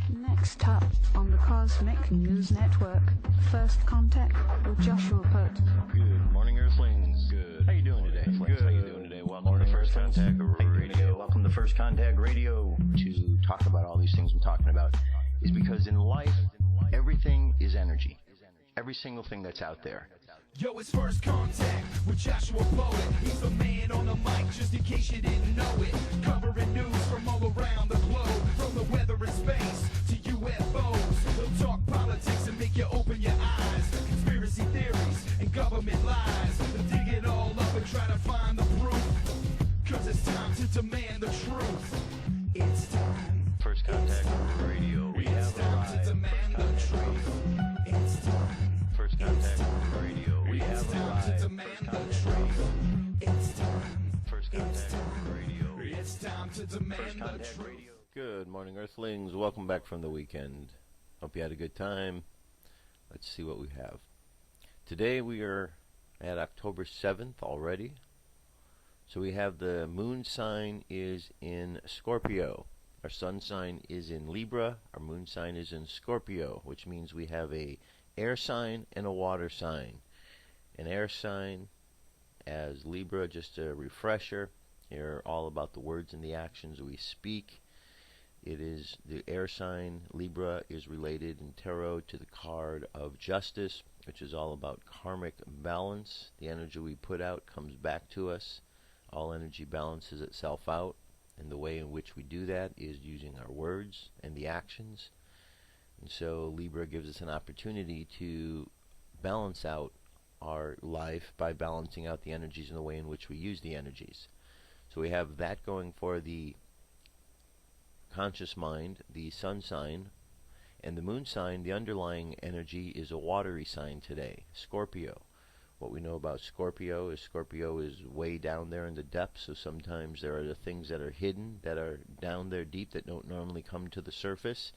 Next up on the Cosmic News Network, First Contact with Joshua Pert. Good morning, Earthlings. Good. How you doing today? Good. How you doing today? Welcome to First Contact Radio. Welcome to First Contact Radio. To talk about all these things we're talking about is because in life, everything is energy. Every single thing that's out there. Yo, it's First Contact with Joshua Poet. He's the man on the mic, just in case you didn't know it. Covering news from all around the globe, from the weather and space to UFOs. He'll talk politics and make you open your eyes. Conspiracy theories and government lies. They'll dig it all up and try to find the proof. Cause it's time to demand the truth. It's time. First Contact Radio. We It's have time arrived. to demand the truth. It's time. First Contact Radio. We It's have time arrived. to demand First the Contact truth. It's time. First Contact Radio. It's time to demand First the Contact truth. Radio. Good morning, Earthlings. Welcome back from the weekend. Hope you had a good time. Let's see what we have. Today we are at October 7th already. So we have the moon sign is in Scorpio. Our sun sign is in Libra. Our moon sign is in Scorpio, which means we have a air sign and a water sign. An air sign as Libra, just a refresher. Here all about the words and the actions we speak. It is the air sign, Libra, is related in tarot to the card of justice, which is all about karmic balance. The energy we put out comes back to us. All energy balances itself out, and the way in which we do that is using our words and the actions. And so Libra gives us an opportunity to balance out our life by balancing out the energies and the way in which we use the energies. So we have that going for the conscious mind, the sun sign, and the moon sign. The underlying energy is a watery sign today, Scorpio. What we know about Scorpio is way down there in the depths, so sometimes there are the things that are hidden, that are down there deep, that don't normally come to the surface.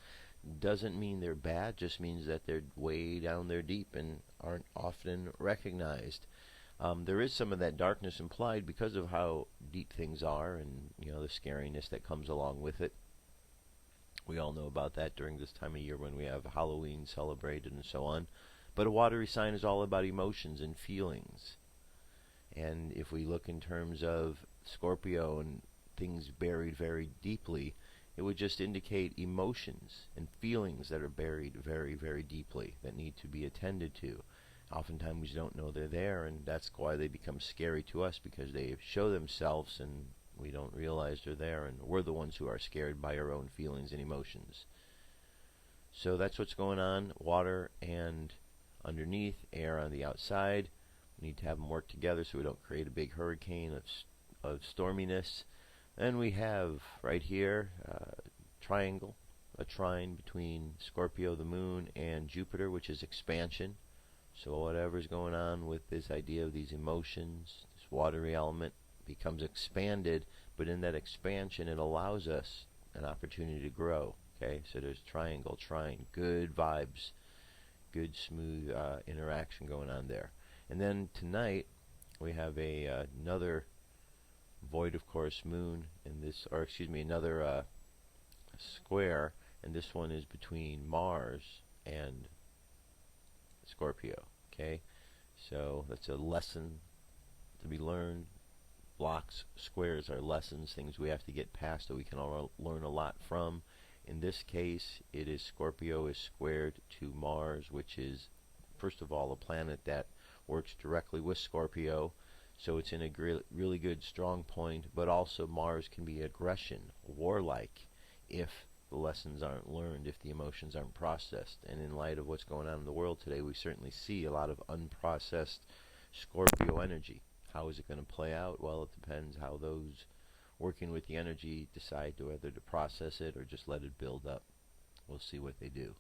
Doesn't mean they're bad, just means that they're way down there deep and aren't often recognized. There is some of that darkness implied because of how deep things are and the scariness that comes along with it. We all know about that during this time of year when we have Halloween celebrated and so on. But a watery sign is all about emotions and feelings. And if we look in terms of Scorpio and things buried very deeply, it would just indicate emotions and feelings that are buried very, very deeply that need to be attended to. Oftentimes we don't know they're there, and that's why they become scary to us, because they show themselves and we don't realize they're there, and we're the ones who are scared by our own feelings and emotions. So that's what's going on. Water and underneath, air on the outside. We need to have them work together so we don't create a big hurricane of storminess. Then we have right here triangle, a trine between Scorpio, the moon, and Jupiter, which is expansion. So whatever's going on with this idea of these emotions, this watery element, becomes expanded, but in that expansion it allows us an opportunity to grow. Okay, so there's triangle, trine, good vibes, good smooth interaction going on there. And then tonight we have another void, of course, moon in this, or excuse me, another square, and this one is between Mars and Scorpio. Okay, so that's a lesson to be learned. Blocks, squares are lessons, things we have to get past that we can all learn a lot from. In this case, it is Scorpio is squared to Mars, which is, first of all, a planet that works directly with Scorpio, so it's in a really good strong point, but also Mars can be aggression, warlike, if the lessons aren't learned, if the emotions aren't processed. And in light of what's going on in the world today, we certainly see a lot of unprocessed Scorpio energy. How is it going to play out? Well, it depends how those working with the energy decide to whether to process it or just let it build up. We'll see what they do.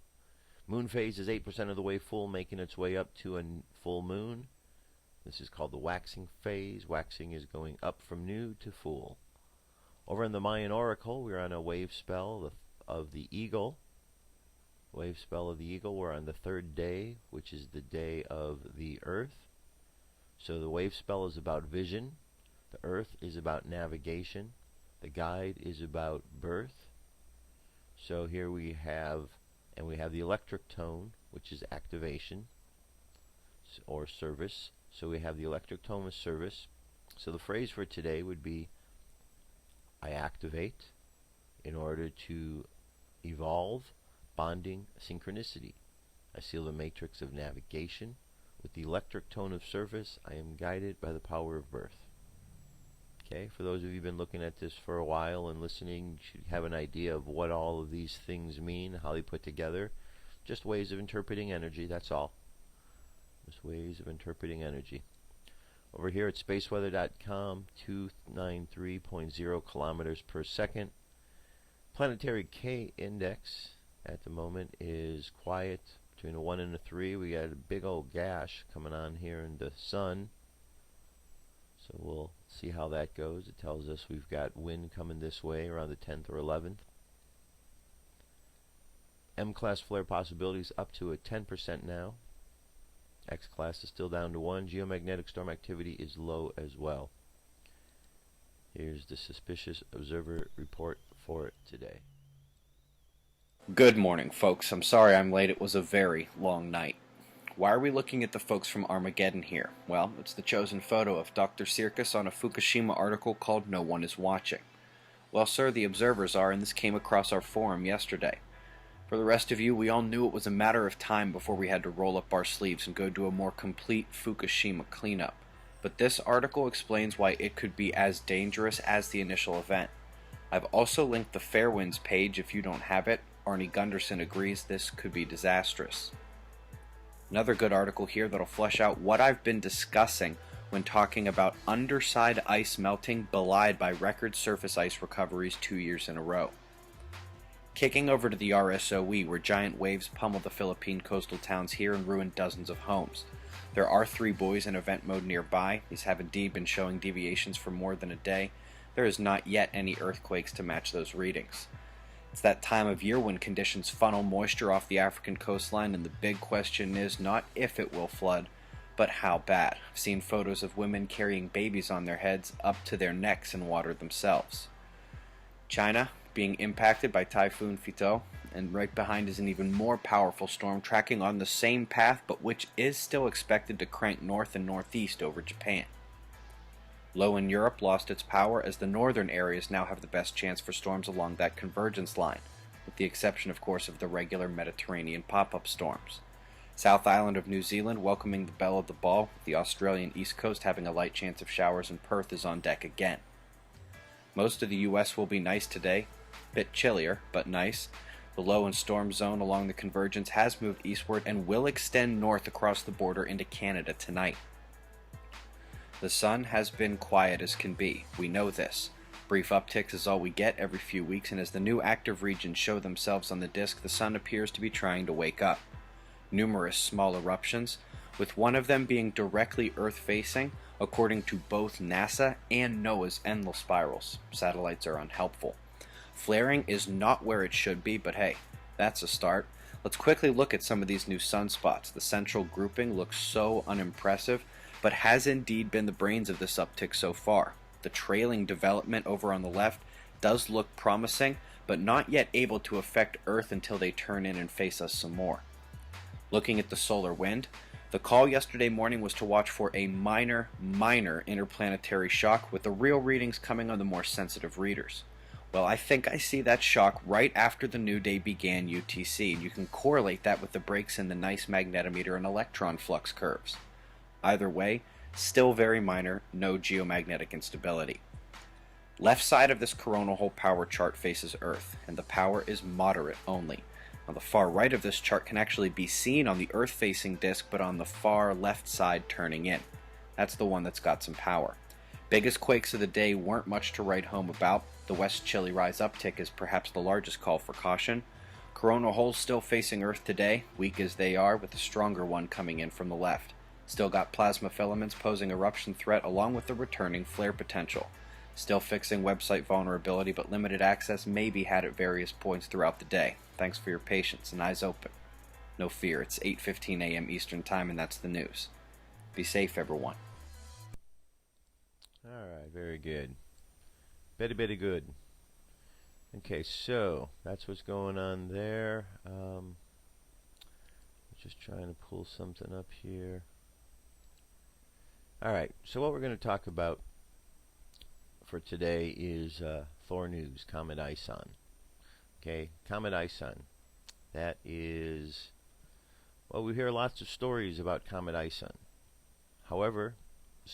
Moon phase is 8% of the way full, making its way up to a full moon. This is called the waxing phase. Waxing is going up from new to full. Over in the Mayan Oracle, we're on a wave spell of the eagle. Wave spell of the eagle. We're on the third day, which is the day of the earth. So the wave spell is about vision. The earth is about navigation. The guide is about birth. So here we have the electric tone, which is activation or service. So we have the electric tone of service. So the phrase for today would be, I activate in order to evolve, bonding, synchronicity. I seal the matrix of navigation. With the electric tone of service, I am guided by the power of birth. Okay, for those of you who've been looking at this for a while and listening, you should have an idea of what all of these things mean, how they put together. Just ways of interpreting energy, that's all. Just ways of interpreting energy. Over here at spaceweather.com, 293.0 kilometers per second. Planetary K index at the moment is quiet, between a 1 and a 3. We got a big old gash coming on here in the sun. So we'll see how that goes. It tells us we've got wind coming this way around the 10th or 11th. M-class flare possibilities up to a 10% now. X-class is still down to 1. Geomagnetic storm activity is low as well. Here's the suspicious observer report for today. Good morning, folks. I'm sorry I'm late. It was a very long night. Why are we looking at the folks from Armageddon here? Well, it's the chosen photo of Dr. Sirkis on a Fukushima article called No One Is Watching. Well, sir, the observers are, and this came across our forum yesterday. For the rest of you, we all knew it was a matter of time before we had to roll up our sleeves and go do a more complete Fukushima cleanup. But this article explains why it could be as dangerous as the initial event. I've also linked the Fairwinds page if you don't have it. Arnie Gunderson agrees this could be disastrous. Another good article here that'll flesh out what I've been discussing when talking about underside ice melting belied by record surface ice recoveries 2 years in a row. Kicking over to the RSOE, where giant waves pummel the Philippine coastal towns here and ruin dozens of homes. There are 3 buoys in event mode nearby. These have indeed been showing deviations for more than a day. There is not yet any earthquakes to match those readings. It's that time of year when conditions funnel moisture off the African coastline, and the big question is not if it will flood, but how bad. I've seen photos of women carrying babies on their heads up to their necks in water themselves. China being impacted by Typhoon Fito, and right behind is an even more powerful storm tracking on the same path, but which is still expected to crank north and northeast over Japan. Low in Europe lost its power as the northern areas now have the best chance for storms along that convergence line, with the exception, of course, of the regular Mediterranean pop-up storms. South Island of New Zealand welcoming the belle of the ball, with the Australian east coast having a light chance of showers, and Perth is on deck again. Most of the U.S. will be nice today, bit chillier, but nice. The low and storm zone along the convergence has moved eastward and will extend north across the border into Canada tonight. The sun has been quiet as can be. We know this. Brief upticks is all we get every few weeks, and as the new active regions show themselves on the disk, the sun appears to be trying to wake up. Numerous small eruptions, with one of them being directly Earth-facing, according to both NASA and NOAA's endless spirals. Satellites are unhelpful. Flaring is not where it should be, but hey, that's a start. Let's quickly look at some of these new sunspots. The central grouping looks so unimpressive, but has indeed been the brains of this uptick so far. The trailing development over on the left does look promising, but not yet able to affect Earth until they turn in and face us some more. Looking at the solar wind, the call yesterday morning was to watch for a minor interplanetary shock, with the real readings coming on the more sensitive readers. Well, I think I see that shock right after the new day began UTC, and you can correlate that with the breaks in the nice magnetometer and electron flux curves. Either way, still very minor, no geomagnetic instability. Left side of this coronal hole power chart faces Earth, and the power is moderate only. On the far right of this chart can actually be seen on the Earth-facing disk, but on the far left side turning in. That's the one that's got some power. Biggest quakes of the day weren't much to write home about. The West Chilly Rise uptick is perhaps the largest call for caution. Coronal holes still facing Earth today, weak as they are, with a stronger one coming in from the left. Still got plasma filaments posing eruption threat along with the returning flare potential. Still fixing website vulnerability, but limited access may be had at various points throughout the day. Thanks for your patience and eyes open. No fear, it's 8:15 a.m. Eastern Time, and that's the news. Be safe, everyone. Alright, very good. Very good. Okay, so that's what's going on there. Just trying to pull something up here. Alright, so what we're going to talk about for today is Thor News, Comet Ison. Okay, Comet Ison. That is, well, we hear lots of stories about Comet Ison. However,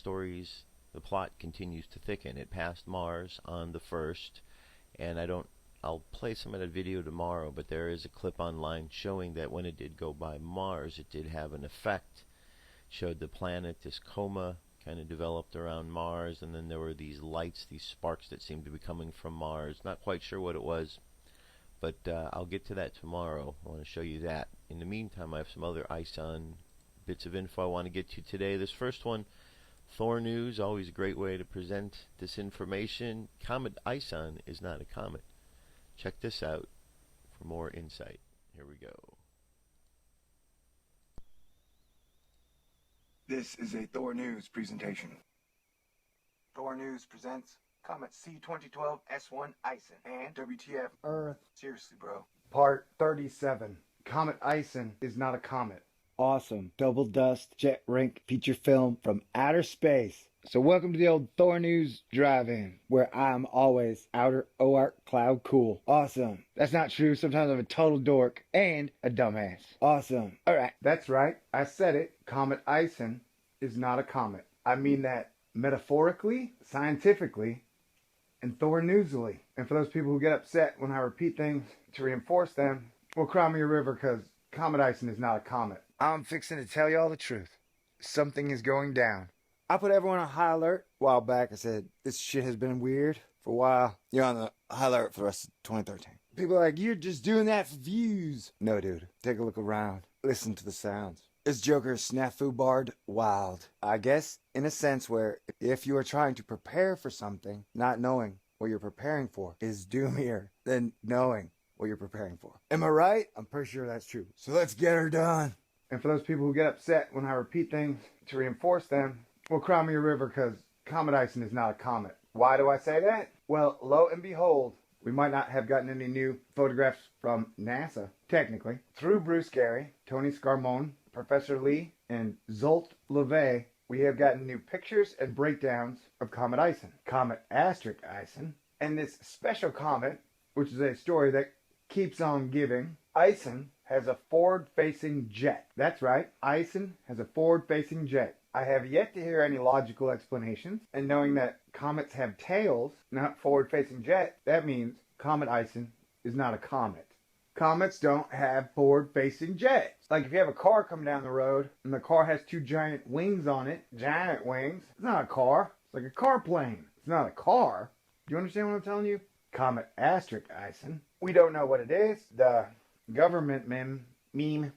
the plot continues to thicken. It passed Mars on the 1st, and I'll play some of that video tomorrow, but there is a clip online showing that when it did go by Mars, it did have an effect. Showed the planet, this coma, kind of developed around Mars, and then there were these lights, these sparks that seemed to be coming from Mars. Not quite sure what it was, but I'll get to that tomorrow. I want to show you that. In the meantime, I have some other Ison bits of info I want to get to today. This first one, Thor News, always a great way to present this information. Comet Ison is not a comet. Check this out for more insight. Here we go. This is a Thor News presentation. Thor News presents Comet C2012 S1 Ison and WTF Earth. Seriously, bro. Part 37. Comet Ison is not a comet. Awesome double dust jet rink feature film from outer space. So welcome to the old Thor News drive-in, where I'm always outer OARC cloud cool. Awesome. That's not true. Sometimes I'm a total dork and a dumbass. Awesome. Alright. That's right. I said it. Comet Ison is not a comet. I mean that metaphorically, scientifically, and Thor Newsily. And for those people who get upset when I repeat things to reinforce them, well, cry me a river, because Comet Ison is not a comet. I'm fixing to tell you all the truth. Something is going down. I put everyone on high alert a while back. I said, this shit has been weird for a while. You're on the high alert for the rest of 2013. People are like, you're just doing that for views. No, dude. Take a look around. Listen to the sounds. This Joker is snafu barred wild. I guess, in a sense where if you are trying to prepare for something, not knowing what you're preparing for is doomier than knowing what you're preparing for. Am I right? I'm pretty sure that's true. So let's get her done. And for those people who get upset when I repeat things to reinforce them, well, cry me a river, because Comet Ison is not a comet. Why do I say that? Well, lo and behold, we might not have gotten any new photographs from NASA, technically. Through Bruce Gary, Tony Scarmone, Professor Lee, and Zolt LeVay, we have gotten new pictures and breakdowns of Comet Ison, Comet Ison, and this special comet, which is a story that keeps on giving. Ison has a forward-facing jet. That's right, Ison has a forward-facing jet. I have yet to hear any logical explanations, and knowing that comets have tails, not forward-facing jet, that means Comet Ison is not a comet. Comets don't have forward-facing jets. Like if you have a car coming down the road, and the car has two giant wings on it, giant wings, it's not a car. It's like a car plane. It's not a car. Do you understand what I'm telling you? Comet Ison. We don't know what it is. The government meme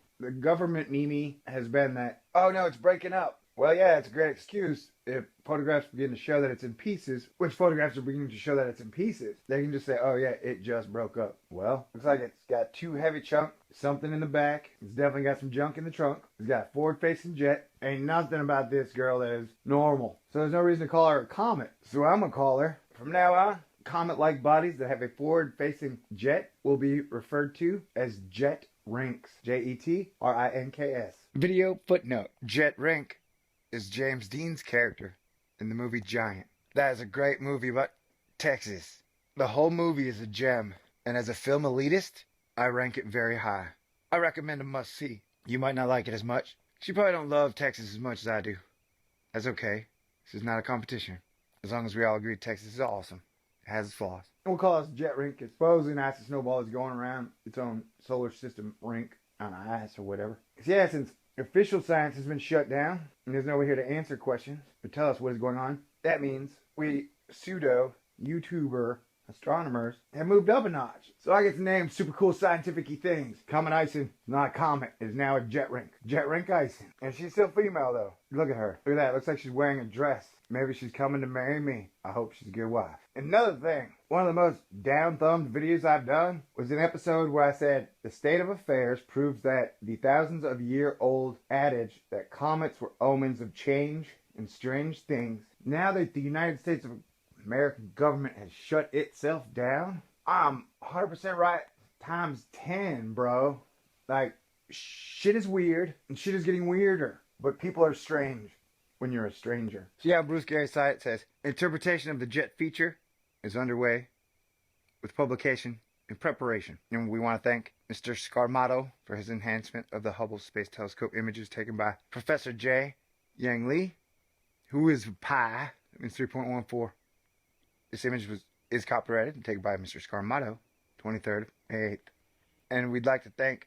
has been that, oh no, it's breaking up. Well, yeah, it's a great excuse. If photographs begin to show that it's in pieces, which photographs are beginning to show that it's in pieces, they can just say, oh yeah, it just broke up. Well, looks like it's got two heavy chunks, something in the back. It's definitely got some junk in the trunk. It's got a forward-facing jet. Ain't nothing about this girl that is normal. So there's no reason to call her a comet. So I'm gonna call her, from now on, comet-like bodies that have a forward-facing jet will be referred to as jet rinks. Jetrinks. Video footnote. Jet Rink is James Dean's character in the movie Giant. That is a great movie about Texas. The whole movie is a gem, and as a film elitist, I rank it very high. I recommend a must-see. You might not like it as much. You probably don't love Texas as much as I do. That's okay. This is not a competition. As long as we all agree Texas is awesome. It has its flaws. We'll call this jet rink. It's supposedly an acid snowball is going around its own solar system rink on ice or whatever. Yeah, since official science has been shut down, and there's nobody here to answer questions or tell us what is going on, that means we pseudo-YouTuber astronomers have moved up a notch. So I get to name super cool scientific-y things. Comet Ison is not a comet. It is now a jet rink. Jet rink Ison. And she's still female, though. Look at her. Look at that. Looks like she's wearing a dress. Maybe she's coming to marry me. I hope she's a good wife. Another thing. One of the most down-thumbed videos I've done was an episode where I said the state of affairs proves that the thousands of year-old adage that comets were omens of change and strange things. Now that the United States of American government has shut itself down, I'm 100% right times 10, bro. Like, shit is weird, and shit is getting weirder. But people are strange when you're a stranger. See how Bruce Gary's site says, interpretation of the jet feature is underway with publication in preparation. And we want to thank Mr. Scarmato for his enhancement of the Hubble Space Telescope images taken by Professor J. Yang Lee, who is pi, that means 3.14. This image is copyrighted and taken by Mr. Scarmato, 23rd, 8th. And we'd like to thank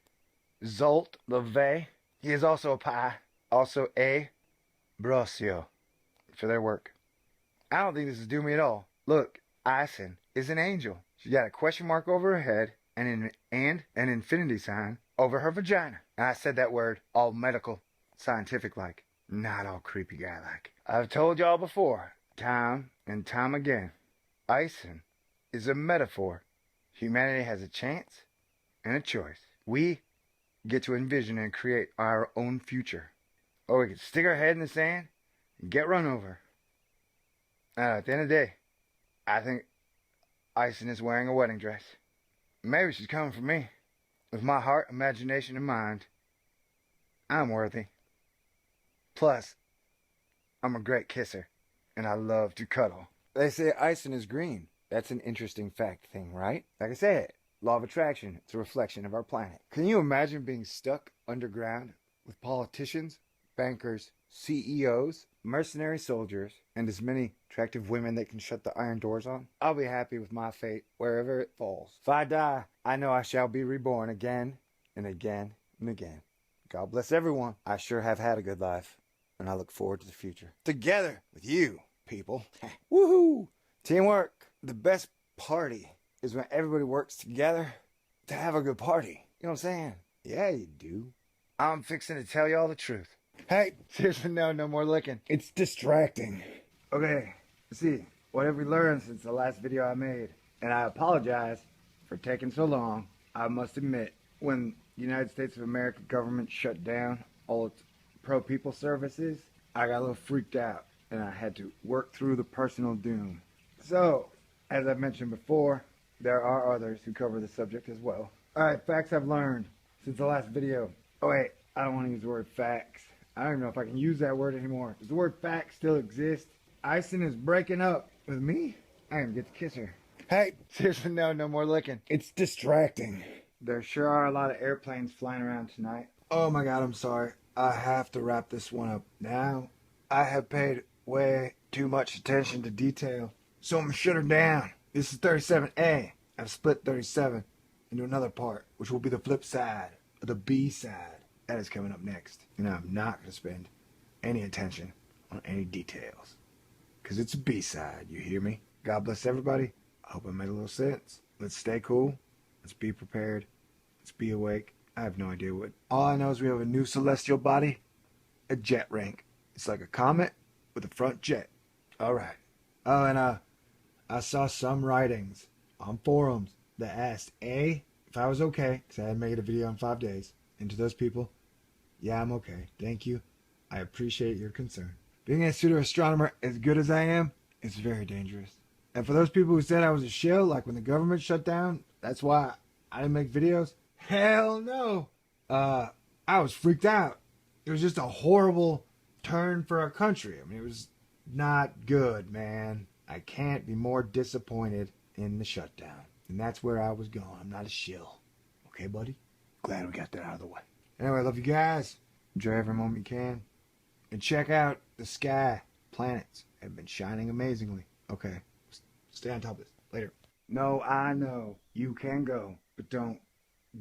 Zolt LeVay. He is also a pi, also a Brosio, for their work. I don't think this is doomy at all. Look, Ison is an angel. She got a question mark over her head and an infinity sign over her vagina. And I said that word all medical, scientific like, not all creepy guy like. I've told y'all before, time and time again, Ison is a metaphor. Humanity has a chance and a choice. We get to envision and create our own future. Or we can stick our head in the sand and get run over. At the end of the day, I think Ison is wearing a wedding dress. Maybe she's coming for me. With my heart, imagination, and mind, I'm worthy. Plus, I'm a great kisser, and I love to cuddle. They say Ison is green. That's an interesting fact thing, right? Like I said, law of attraction. It's a reflection of our planet. Can you imagine being stuck underground with politicians, bankers, CEOs, mercenary soldiers, and as many attractive women that can shut the iron doors on? I'll be happy with my fate wherever it falls. If I die, I know I shall be reborn again and again and again. God bless everyone. I sure have had a good life, and I look forward to the future. Together with you, people. Woohoo! Teamwork. The best party is when everybody works together to have a good party. You know what I'm saying? Yeah, you do. I'm fixing to tell you all the truth. Hey, seriously, no more licking. It's distracting. Okay, let's see. What have we learned since the last video I made? And I apologize for taking so long. I must admit, when the United States of America government shut down all its pro-people services, I got a little freaked out, and I had to work through the personal doom. So, as I mentioned before, there are others who cover the subject as well. Alright, facts I've learned since the last video. Oh wait, I don't want to use the word facts. I don't even know if I can use that word anymore. Does the word fact still exist? Ison is breaking up with me? I am get to kiss her. Hey, seriously, no more licking. It's distracting. There sure are a lot of airplanes flying around tonight. Oh my god, I'm sorry. I have to wrap this one up now. I have paid way too much attention to detail, so I'm gonna shut her down. This is 37A. I've split 37 into another part, which will be the flip side, or the B side. That is coming up next. And I'm not going to spend any attention on any details. Because it's a B-side, you hear me? God bless everybody. I hope I made a little sense. Let's stay cool. Let's be prepared. Let's be awake. I have no idea what. All I know is we have a new celestial body. A jet rank. It's like a comet with a front jet. Alright. Oh, and I saw some writings on forums that asked, A, if I was okay, because I hadn't made a video in 5 days. And to those people, yeah, I'm okay. Thank you. I appreciate your concern. Being a pseudo-astronomer as good as I am is very dangerous. And for those people who said I was a shill, like when the government shut down, that's why I didn't make videos. Hell no. I was freaked out. It was just a horrible turn for our country. I mean, it was not good, man. I can't be more disappointed in the shutdown. And that's where I was going. I'm not a shill. Okay, buddy? Glad we got that out of the way. Anyway, I love you guys. Enjoy every moment you can. And check out the sky. Planets have been shining amazingly. Okay. Stay on top of this. Later. No, I know. You can go. But don't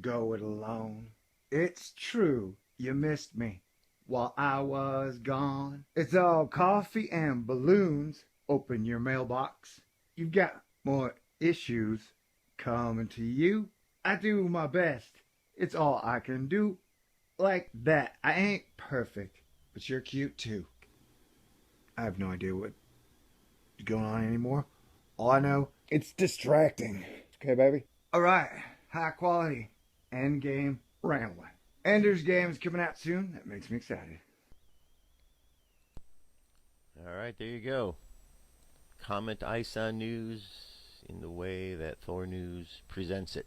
go it alone. It's true. You missed me while I was gone. It's all coffee and balloons. Open your mailbox. You've got more issues coming to you. I do my best. It's all I can do. Like that. I ain't perfect, but you're cute too. I have no idea what's going on anymore. All I know, it's distracting. Okay, baby? Alright. High quality endgame rambling. Ender's Game is coming out soon. That makes me excited. Alright, there you go. Comet Ison news in the way that Thor News presents it.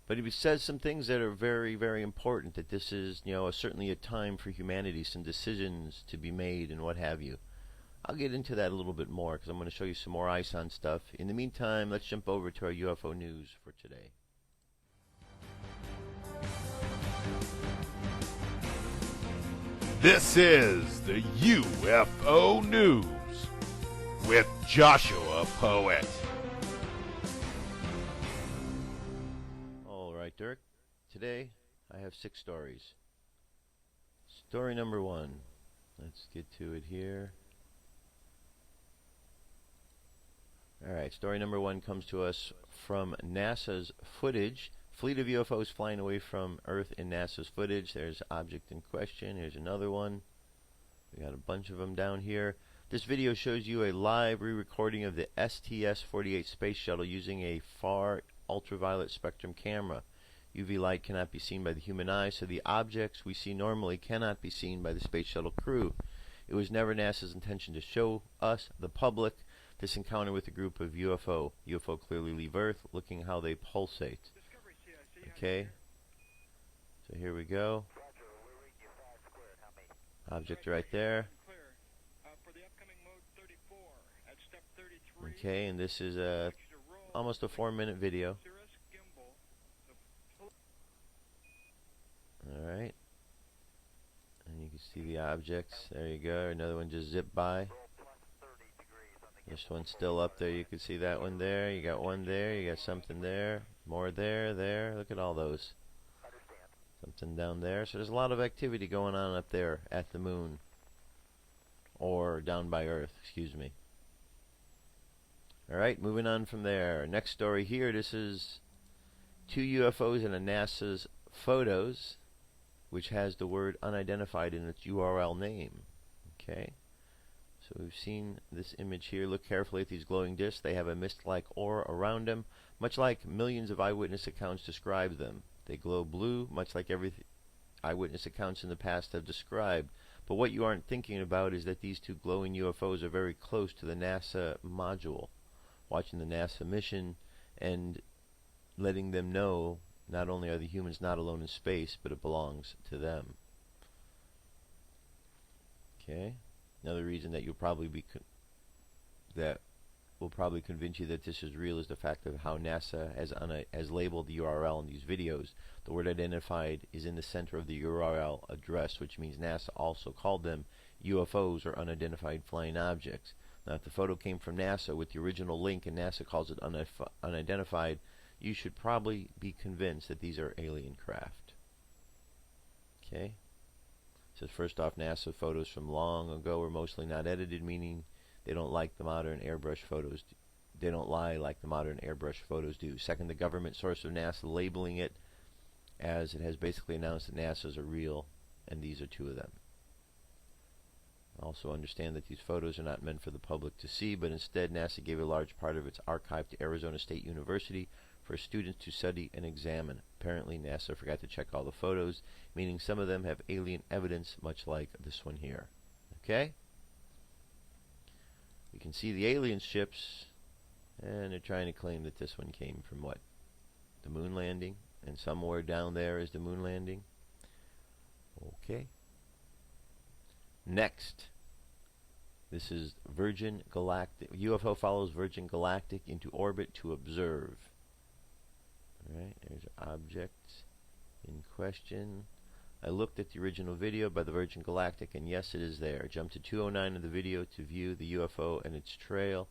But he says some things that are very, very important, that this is, certainly a time for humanity, some decisions to be made and what have you. I'll get into that a little bit more because I'm going to show you some more Ison stuff. In the meantime, let's jump over to our UFO news for today. This is the UFO News with Joshua Poet. All right, Dirk. Today, I have 6 stories. Story number 1. Let's get to it here. Alright, story number 1 comes to us from NASA's footage. Fleet of UFOs flying away from Earth in NASA's footage. There's object in question. Here's another one. We got a bunch of them down here. This video shows you a live re-recording of the STS-48 space shuttle using a far ultraviolet spectrum camera. UV light cannot be seen by the human eye, so the objects we see normally cannot be seen by the space shuttle crew. It was never NASA's intention to show us, the public, this encounter with a group of UFO. UFO clearly leave Earth, looking how they pulsate. Okay, so here we go. Object right there. Okay, and this is almost a 4-minute video. Alright. And you can see the objects. There you go. Another one just zipped by. This one's still up there. You can see that one there. You got one there. You got something there. More there, there. Look at all those. Something down there. So there's a lot of activity going on up there at the moon. Or down by Earth, excuse me. Alright, moving on from there. Next story here. This is 2 UFOs in a NASA's photos, which has the word unidentified in its URL name. Okay. So we've seen this image here. Look carefully at these glowing discs. They have a mist-like aura around them, much like millions of eyewitness accounts describe them. They glow blue, much like every eyewitness accounts in the past have described. But what you aren't thinking about is that these 2 glowing UFOs are very close to the NASA module. Watching the NASA mission and letting them know not only are the humans not alone in space, but it belongs to them. Okay. Another reason that you'll probably be that will probably convince you that this is real is the fact of how NASA has labeled the URL in these videos. The word identified is in the center of the URL address, which means NASA also called them UFOs, or unidentified flying objects. Now, if the photo came from NASA with the original link and NASA calls it unidentified, you should probably be convinced that these are alien craft. Okay? Says first off, NASA photos from long ago were mostly not edited, meaning they don't like the modern airbrush photos. They don't lie like the modern airbrush photos do. Second, the government source of NASA labeling it as it has basically announced that NASA's are real, and these are 2 of them. Also understand that these photos are not meant for the public to see, but instead NASA gave a large part of its archive to Arizona State University for students to study and examine. Apparently NASA forgot to check all the photos, meaning some of them have alien evidence, much like this one here. Okay? You can see the alien ships, and they're trying to claim that this one came from what? The moon landing, and somewhere down there is the moon landing. Okay. Next. This is Virgin Galactic. UFO follows Virgin Galactic into orbit to observe. Alright, there's objects in question. I looked at the original video by the Virgin Galactic, and yes, it is there. Jump to 209 of the video to view the UFO and its trail.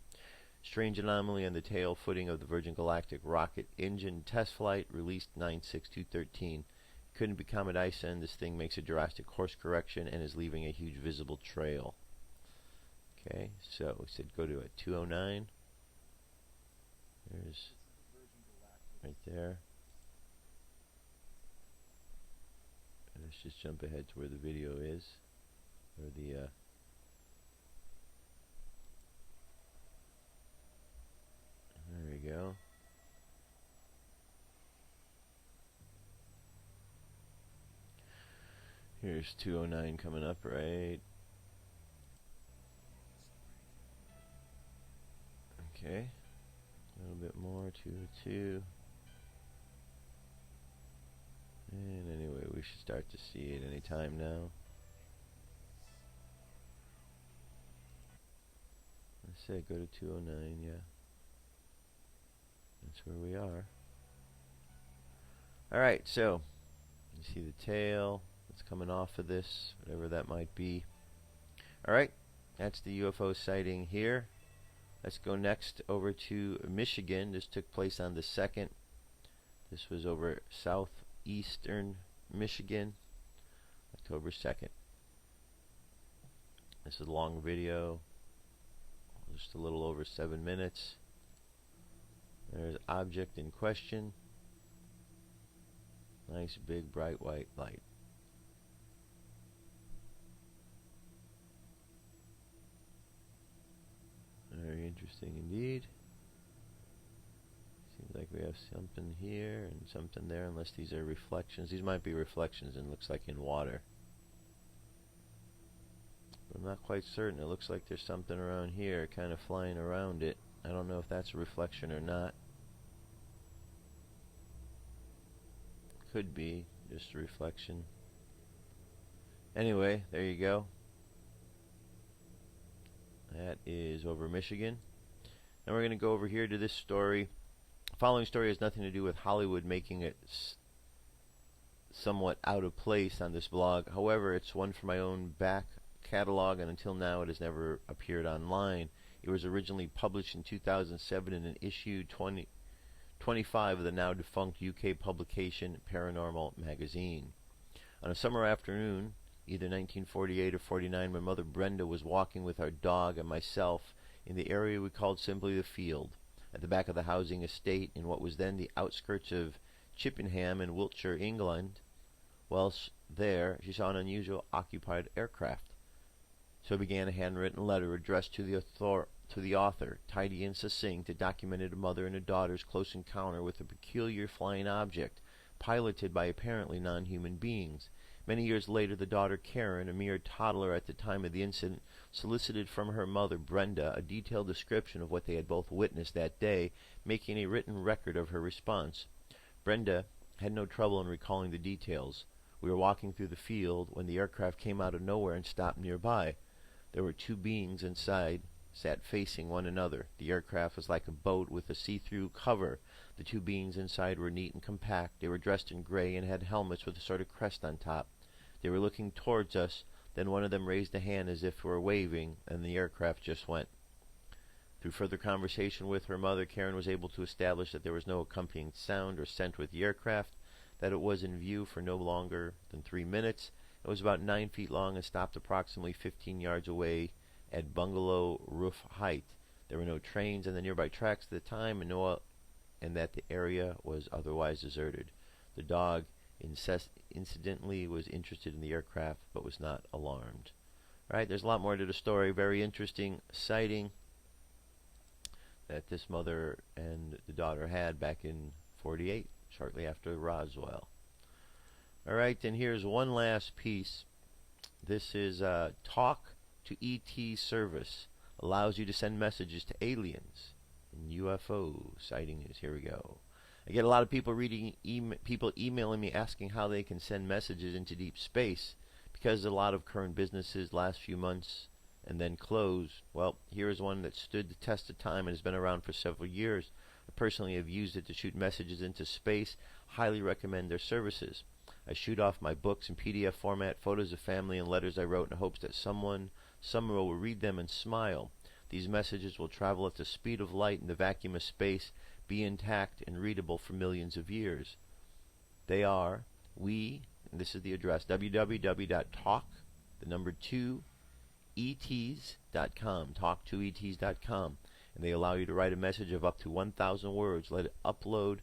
Strange anomaly on the tail footing of the Virgin Galactic rocket engine test flight, released 9/6/2013. Couldn't be Comet Ison. This thing makes a drastic course correction and is leaving a huge visible trail. Okay, so we said go to a 209. There's right there. And let's just jump ahead to where the video is, or the there we go. Here's 209 coming up, right? Okay. A little bit more, 202. And anyway, we should start to see it any time now. I said go to 209, yeah. That's where we are. Alright, so you see the tail that's coming off of this, whatever that might be. Alright, that's the UFO sighting here. Let's go next over to Michigan. This took place on the 2nd. This was over southeastern Michigan, October 2nd. This is a long video, just a little over 7 minutes. There's object in question. Nice big bright white light. Very interesting indeed. Seems like we have something here and something there, unless these are reflections. These might be reflections and looks like in water. But I'm not quite certain. It looks like there's something around here kind of flying around it. I don't know if that's a reflection or not. Could be just a reflection. Anyway, there you go. That is over Michigan. Now we're going to go over here to this story. The following story has nothing to do with Hollywood making it somewhat out of place on this blog. However, it's one from my own back catalog, and until now it has never appeared online. It was originally published in 2007 in an issue 25 of the now defunct UK publication Paranormal Magazine. On a summer afternoon, either 1948 or 49, my mother Brenda was walking with our dog and myself in the area we called simply the field, at the back of the housing estate in what was then the outskirts of Chippenham in Wiltshire, England. Whilst there, she saw an unusual occupied aircraft. So began a handwritten letter addressed to the author, tidy and succinct. It documented a mother and a daughter's close encounter with a peculiar flying object, piloted by apparently non-human beings. Many years later, the daughter Karen, a mere toddler at the time of the incident, solicited from her mother Brenda a detailed description of what they had both witnessed that day, making a written record of her response. Brenda had no trouble in recalling the details. We were walking through the field when the aircraft came out of nowhere and stopped nearby. There were two beings inside, sat facing one another. The aircraft was like a boat with a see-through cover. The two beings inside were neat and compact. They were dressed in gray and had helmets with a sort of crest on top. They were looking towards us. Then one of them raised a hand as if we were waving, and the aircraft just went. Through further conversation with her mother, Karen was able to establish that there was no accompanying sound or scent with the aircraft, that it was in view for no longer than 3 minutes. It was about 9 feet long and stopped approximately 15 yards away at bungalow roof height. There were no trains on the nearby tracks at the time, and that the area was otherwise deserted. The dog incidentally was interested in the aircraft, but was not alarmed. Right, there's a lot more to the story. Very interesting sighting that this mother and the daughter had back in 48, shortly after Roswell. Alright, and here's one last piece. This is Talk to ET service. Allows you to send messages to aliens and UFO sightings. Here we go. I get a lot of people people emailing me asking how they can send messages into deep space, because a lot of current businesses last few months and then close. Well, here is one that stood the test of time and has been around for several years. I personally have used it to shoot messages into space. Highly recommend their services. I shoot off my books in PDF format, photos of family and letters I wrote in hopes that someone somewhere will read them and smile. These messages will travel at the speed of light in the vacuum of space, be intact and readable for millions of years. They are, and this is the address, www.talk, the number 2, ets.com, talk2ets.com, and they allow you to write a message of up to 1,000 words. Let it upload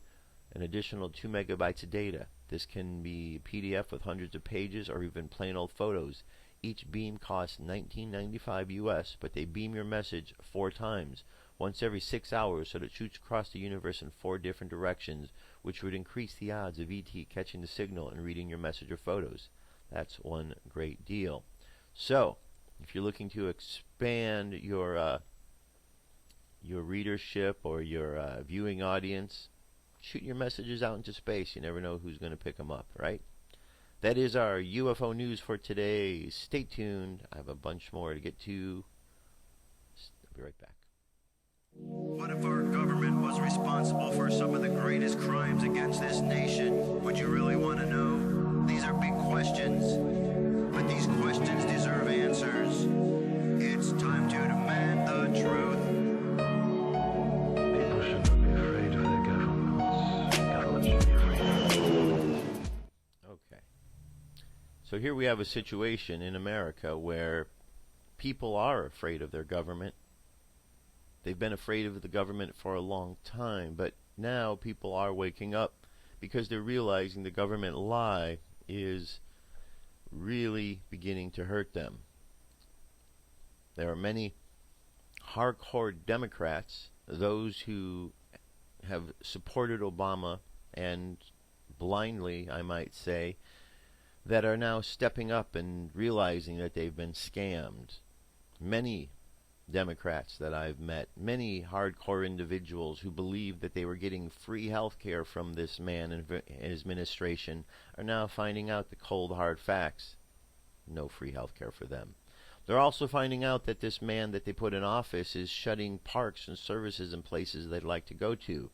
an additional 2 megabytes of data. This can be PDF with hundreds of pages or even plain old photos. Each beam costs $19.95 US, but they beam your message 4 times, once every 6 hours, so that it shoots across the universe in 4 different directions, which would increase the odds of ET catching the signal and reading your message or photos. That's one great deal. So, if you're looking to expand your your readership or your viewing audience, shoot your messages out into space. You never know who's going to pick them up, right? That is our UFO news for today. Stay tuned. I have a bunch more to get to. I'll be right back. What if our government was responsible for some of the greatest crimes against this nation? Would you really want to know? These are big questions, but these questions deserve answers. It's time to demand the truth. People shouldn't be afraid of their governments. Governments should be afraid. Okay. So here we have a situation in America where people are afraid of their government. They've been afraid of the government for a long time, but now people are waking up because they're realizing the government lie is really beginning to hurt them. There are many hardcore Democrats, those who have supported Obama and blindly, I might say, that are now stepping up and realizing that they've been scammed. Many Democrats that I've met, many hardcore individuals who believed that they were getting free health care from this man and his administration are now finding out the cold hard facts. No free health care for them. They're also finding out that this man that they put in office is shutting parks and services and places they'd like to go to.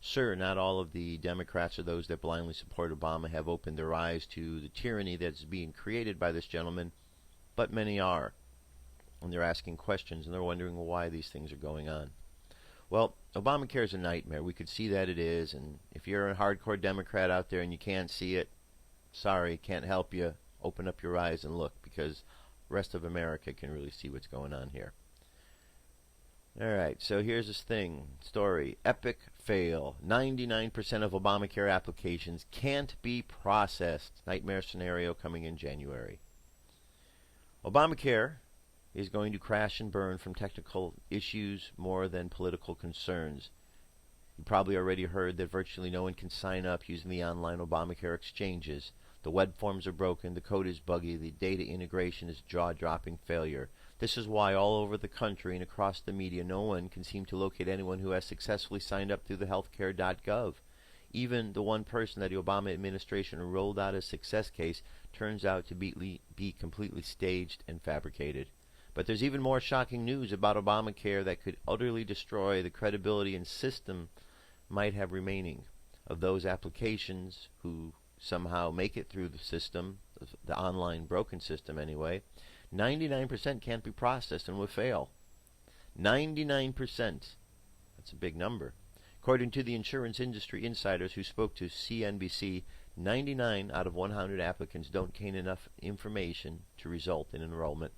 Sure, not all of the Democrats or those that blindly support Obama have opened their eyes to the tyranny that's being created by this gentleman, but many are. And they're asking questions, and they're wondering why these things are going on. Well, Obamacare is a nightmare. We could see that it is, and if you're a hardcore Democrat out there and you can't see it, sorry, can't help you. Open up your eyes and look, because the rest of America can really see what's going on here. Alright, so here's this story. Epic fail. 99% of Obamacare applications can't be processed. Nightmare scenario coming in January. Obamacare is going to crash and burn from technical issues more than political concerns. You probably already heard that virtually no one can sign up using the online Obamacare exchanges. The web forms are broken, the code is buggy, the data integration is jaw-dropping failure. This is why all over the country and across the media no one can seem to locate anyone who has successfully signed up through the healthcare.gov. Even the one person that the Obama administration rolled out as success case turns out to be completely staged and fabricated. But there's even more shocking news about Obamacare that could utterly destroy the credibility and system might have remaining of those applications who somehow make it through the system, the online broken system anyway. 99% can't be processed and will fail. 99%. That's a big number. According to the insurance industry insiders who spoke to CNBC, 99 out of 100 applicants don't gain enough information to result in enrollment.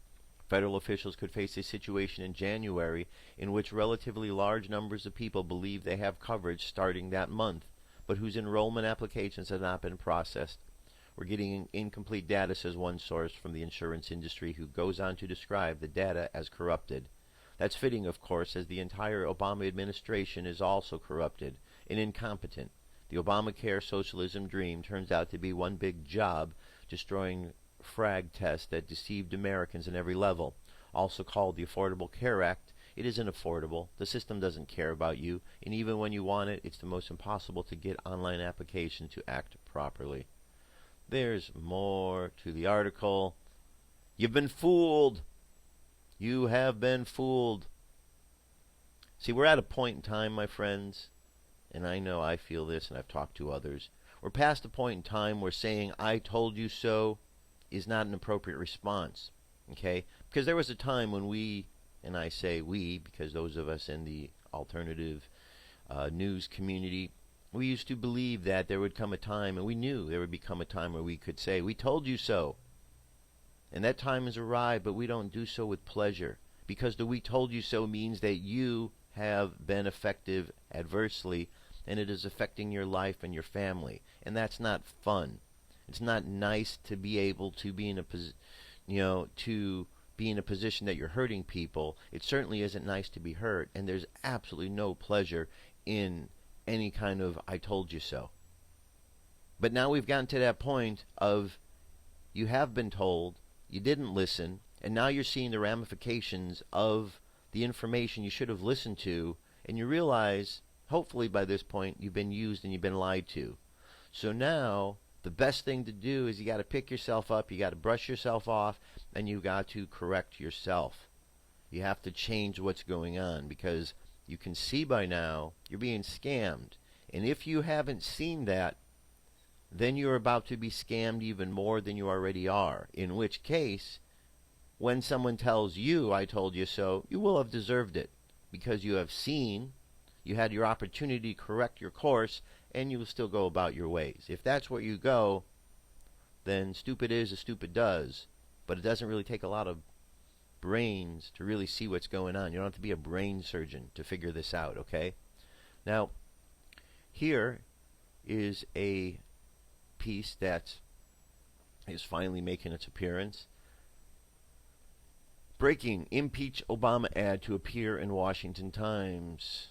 Federal officials could face a situation in January in which relatively large numbers of people believe they have coverage starting that month, but whose enrollment applications have not been processed. We're getting incomplete data, says one source from the insurance industry, who goes on to describe the data as corrupted. That's fitting, of course, as the entire Obama administration is also corrupted and incompetent. The Obamacare socialism dream turns out to be one big job, destroying frag test that deceived Americans in every level. Also called the Affordable Care Act, it isn't affordable. The system doesn't care about you, and even when you want it, it's the most impossible to get online application to act properly. There's more to the article. You've been fooled. You have been fooled. See, we're at a point in time, my friends, and I know I feel this, and I've talked to others. We're past the point in time where saying, "I told you so," is not an appropriate response, okay? Because there was a time when we, and I say we because those of us in the alternative news community, we used to believe that there would come a time, and we knew there would become a time where we could say, "We told you so." And that time has arrived, but we don't do so with pleasure, because the "we told you so" means that you have been affected adversely, and it is affecting your life and your family, and that's not fun. It's not nice to be able to be in a position that you're hurting people. It certainly isn't nice to be hurt, and there's absolutely no pleasure in any kind of "I told you so." But now we've gotten to that point of you have been told, you didn't listen, and now you're seeing the ramifications of the information you should have listened to, and you realize, hopefully by this point, you've been used and you've been lied to. So now, the best thing to do is you got to pick yourself up, you got to brush yourself off, and you got to correct yourself. You have to change what's going on, because you can see by now you're being scammed. And if you haven't seen that, then you're about to be scammed even more than you already are. In which case, when someone tells you, I told you so, you will have deserved it. Because you have seen, you had your opportunity to correct your course, and you will still go about your ways. If that's where you go, then stupid is as stupid does. But it doesn't really take a lot of brains to really see what's going on. You don't have to be a brain surgeon to figure this out, okay? Now, here is a piece that is finally making its appearance. Breaking: Impeach Obama ad to appear in Washington Times.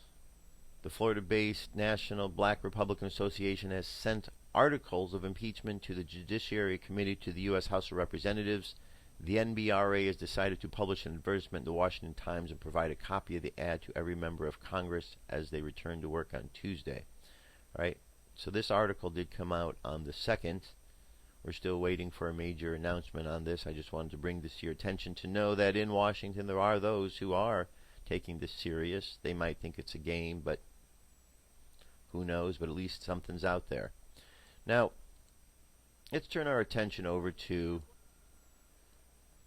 The Florida-based National Black Republican Association has sent articles of impeachment to the Judiciary Committee to the U.S. House of Representatives. The NBRA has decided to publish an advertisement in the Washington Times and provide a copy of the ad to every member of Congress as they return to work on Tuesday. All right. So this article did come out on the 2nd. We're still waiting for a major announcement on this. I just wanted to bring this to your attention to know that in Washington there are those who are taking this serious. They might think it's a game, but who knows? But at least something's out there. Now, let's turn our attention over to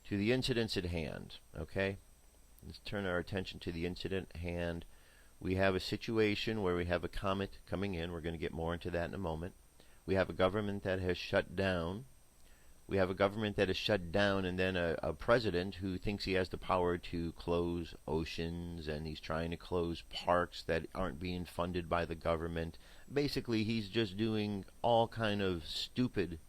the incidents at hand, okay? Let's turn our attention to the incident at hand. We have a situation where we have a comet coming in. We're going to get more into that in a moment. We have a government that has shut down. We have a government that is shut down, and then a president who thinks he has the power to close oceans, and he's trying to close parks that aren't being funded by the government. Basically, he's just doing all kind of stupid,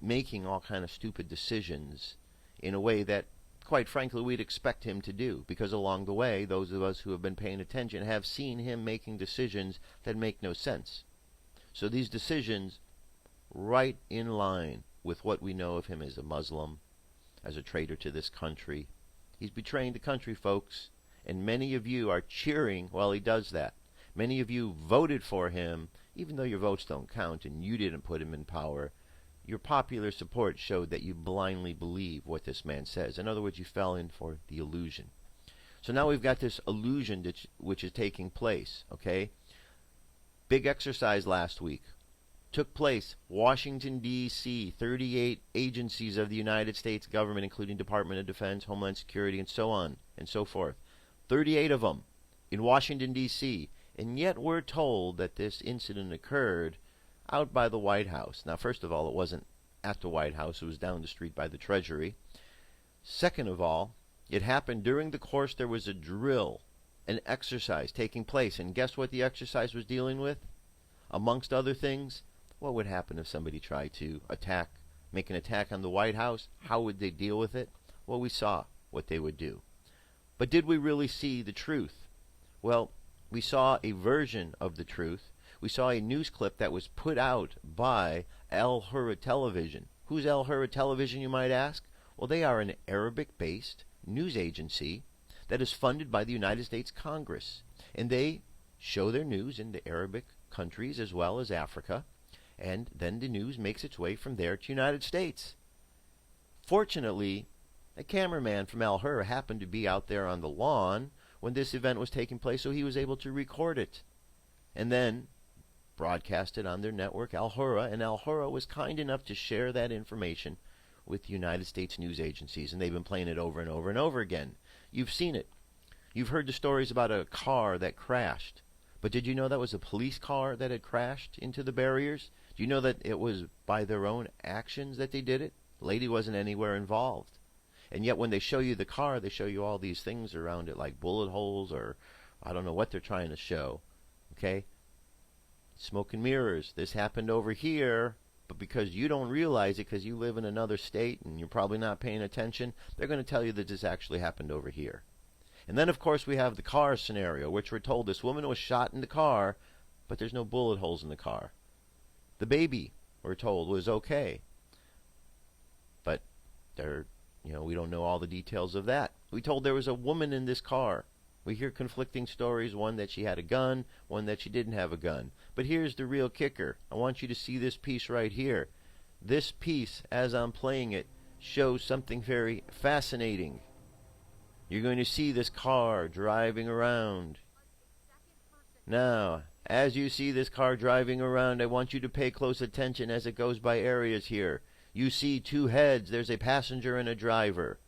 making all kind of stupid decisions in a way that, quite frankly, we'd expect him to do, because along the way, those of us who have been paying attention have seen him making decisions that make no sense. So these decisions, right in line with what we know of him as a Muslim, as a traitor to this country. He's betraying the country, folks, and many of you are cheering while he does that. Many of you voted for him, even though your votes don't count and you didn't put him in power. Your popular support showed that you blindly believe what this man says. In other words, you fell in for the illusion. So now we've got this illusion which is taking place, okay? Big exercise last week. Took place, Washington, D.C., 38 agencies of the United States government, including Department of Defense, Homeland Security, and so on and so forth. 38 of them in Washington, D.C., and yet we're told that this incident occurred out by the White House. Now, first of all, it wasn't at the White House. It was down the street by the Treasury. Second of all, it happened during the course there was a drill, an exercise taking place. And guess what the exercise was dealing with? Amongst other things, what would happen if somebody tried to make an attack on the White House? How would they deal with it? Well, we saw what they would do. But did we really see the truth? Well, we saw a version of the truth. We saw a news clip that was put out by Al Hurra Television. Who's Al Hurra Television, you might ask? Well, they are an Arabic-based news agency that is funded by the United States Congress. And they show their news in the Arabic countries as well as Africa. And then the news makes its way from there to United States. Fortunately, a cameraman from Al Hurra happened to be out there on the lawn when this event was taking place, so he was able to record it and then broadcast it on their network, Al Hurra. And Al Hurra was kind enough to share that information with the United States news agencies, and they've been playing it over and over and over again. You've seen it. You've heard the stories about a car that crashed. But did you know that was a police car that had crashed into the barriers? Do you know that it was by their own actions that they did it? The lady wasn't anywhere involved. And yet when they show you the car, they show you all these things around it, like bullet holes, or I don't know what they're trying to show. Okay? Smoke and mirrors. This happened over here, but because you don't realize it because you live in another state and you're probably not paying attention, they're going to tell you that this actually happened over here. And then, of course, we have the car scenario, which we're told this woman was shot in the car, but there's no bullet holes in the car. The baby, we're told, was okay. But they're, we don't know all the details of that. We told there was a woman in this car. We hear conflicting stories, one that she had a gun, one that she didn't have a gun. But here's the real kicker. I want you to see this piece right here. This piece, as I'm playing it, shows something very fascinating. You're going to see this car driving around. Now, as you see this car driving around, I want you to pay close attention as it goes by areas here. You see two heads. There's a passenger and a driver.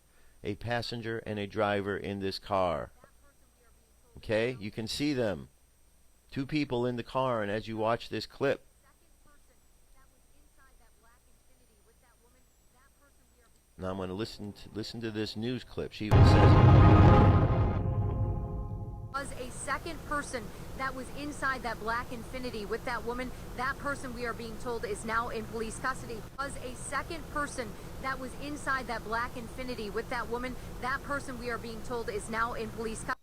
A passenger and a driver in this car. Okay, you can see them. Two people in the car, and as you watch this clip, now I'm going to listen to this news clip. She even says was a second person that was inside that black Infinity with that woman. That person, we are being told, is now in police custody. Was a second person that was inside that black Infinity with that woman. That person, we are being told, is now in police custody.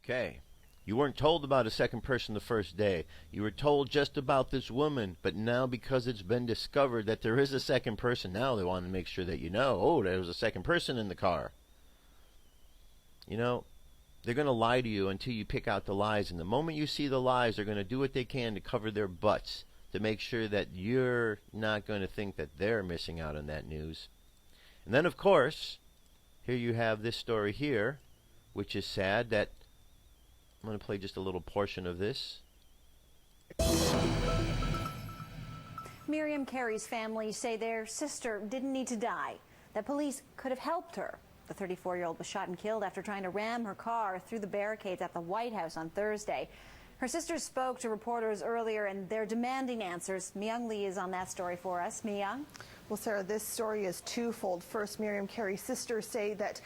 Okay. You weren't told about a second person the first day. You were told just about this woman, but now because it's been discovered that there is a second person, now they want to make sure that you know, oh, there was a second person in the car. They're going to lie to you until you pick out the lies, and the moment you see the lies, they're going to do what they can to cover their butts to make sure that you're not going to think that they're missing out on that news. And then, of course, here you have this story here, which is sad that I'm going to play just a little portion of this. Miriam Carey's family say their sister didn't need to die, that police could have helped her. The 34-year-old was shot and killed after trying to ram her car through the barricades at the White House on Thursday. Her sister spoke to reporters earlier, and they're demanding answers. Mi-Young Lee is on that story for us. Mi-Young? Well, Sarah, this story is twofold. First, Miriam Carey's sisters say that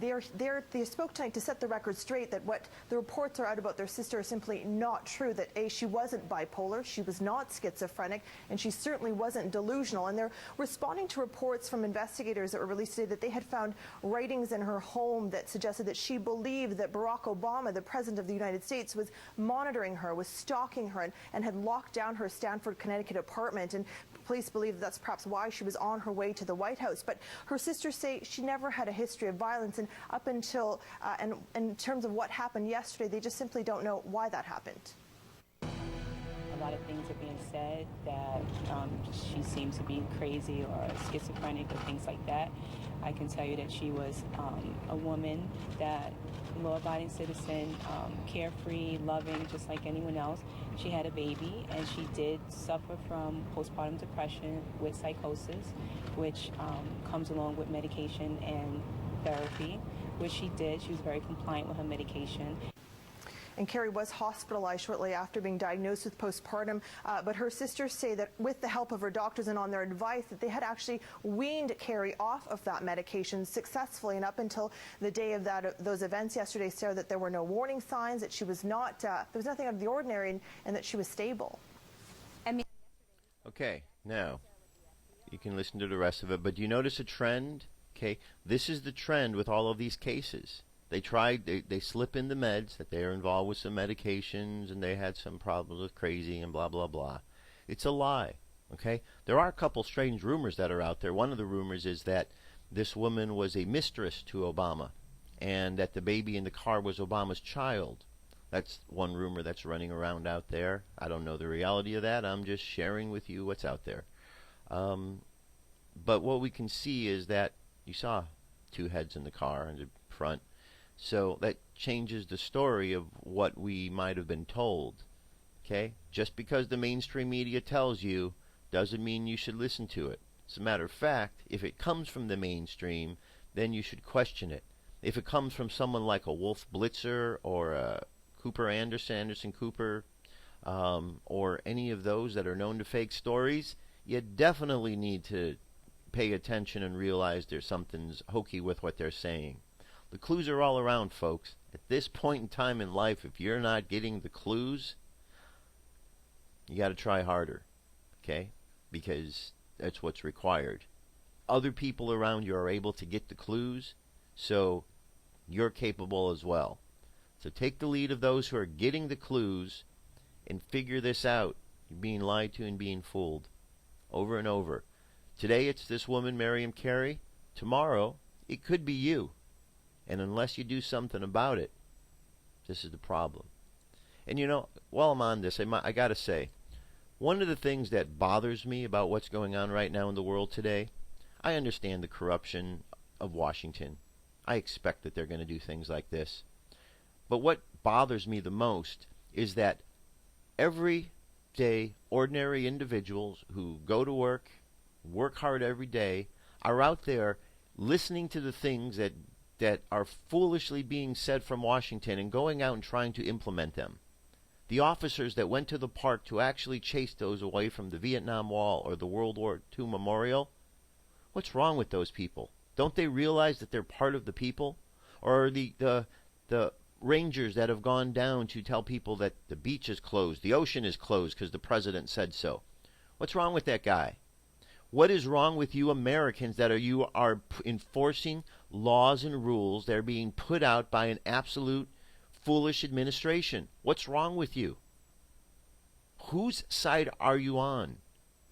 they spoke tonight to set the record straight, that what the reports are out about their sister is simply not true, that A, she wasn't bipolar, she was not schizophrenic, and she certainly wasn't delusional. And they're responding to reports from investigators that were released today that they had found writings in her home that suggested that she believed that Barack Obama, the President of the United States, was monitoring her, was stalking her, and had locked down her Stamford, Connecticut apartment. And police believe that's perhaps why she was on her way to the White House. But her sisters say she never had a history of violence, and up until, and in terms of what happened yesterday, they just simply don't know why that happened. A lot of things are being said that she seems to be crazy or schizophrenic or things like that. I can tell you that she was a woman that law-abiding citizen, carefree, loving, just like anyone else. She had a baby, and she did suffer from postpartum depression with psychosis, which comes along with medication and therapy, which she did. She was very compliant with her medication. And Carey was hospitalized shortly after being diagnosed with postpartum, but her sisters say that with the help of her doctors and on their advice, that they had actually weaned Carey off of that medication successfully. And up until the day of those events yesterday, Sarah, that there were no warning signs, that she was not, there was nothing out of the ordinary, and that she was stable. Okay, now you can listen to the rest of it, but do you notice a trend? Okay, this is the trend with all of these cases. They slip in the meds, that they're involved with some medications and they had some problems with crazy and blah, blah, blah. It's a lie, okay? There are a couple strange rumors that are out there. One of the rumors is that this woman was a mistress to Obama and that the baby in the car was Obama's child. That's one rumor that's running around out there. I don't know the reality of that. I'm just sharing with you what's out there. But what we can see is that you saw two heads in the car in the front. So that changes the story of what we might have been told. Okay? Just because the mainstream media tells you doesn't mean you should listen to it. As a matter of fact, if it comes from the mainstream, then you should question it. If it comes from someone like a Wolf Blitzer or a Cooper Anderson Cooper, or any of those that are known to fake stories, you definitely need to pay attention and realize there's something's hokey with what they're saying. The clues are all around, folks. At this point in time in life, if you're not getting the clues, you got to try harder, okay? Because that's what's required. Other people around you are able to get the clues, so you're capable as well. So take the lead of those who are getting the clues and figure this out. You're being lied to and being fooled over and over. Today it's this woman, Miriam Carey. Tomorrow It could be you. And unless you do something about it, this is the problem. And you know, while I'm on this, I got to say, one of the things that bothers me about what's going on right now in the world today, I understand the corruption of Washington. I expect that they're going to do things like this. But what bothers me the most is that everyday, ordinary individuals who go to work hard every day, are out there listening to the things that are foolishly being said from Washington and going out and trying to implement them. The officers that went to the park to actually chase those away from the Vietnam Wall or the World War II Memorial, what's wrong with those people? Don't they realize that they're part of the people? Or the rangers that have gone down to tell people that the beach is closed, the ocean is closed because the president said so. What's wrong with that guy? What is wrong with you Americans that you are enforcing laws and rules that are being put out by an absolute foolish administration? What's wrong with you? Whose side are you on?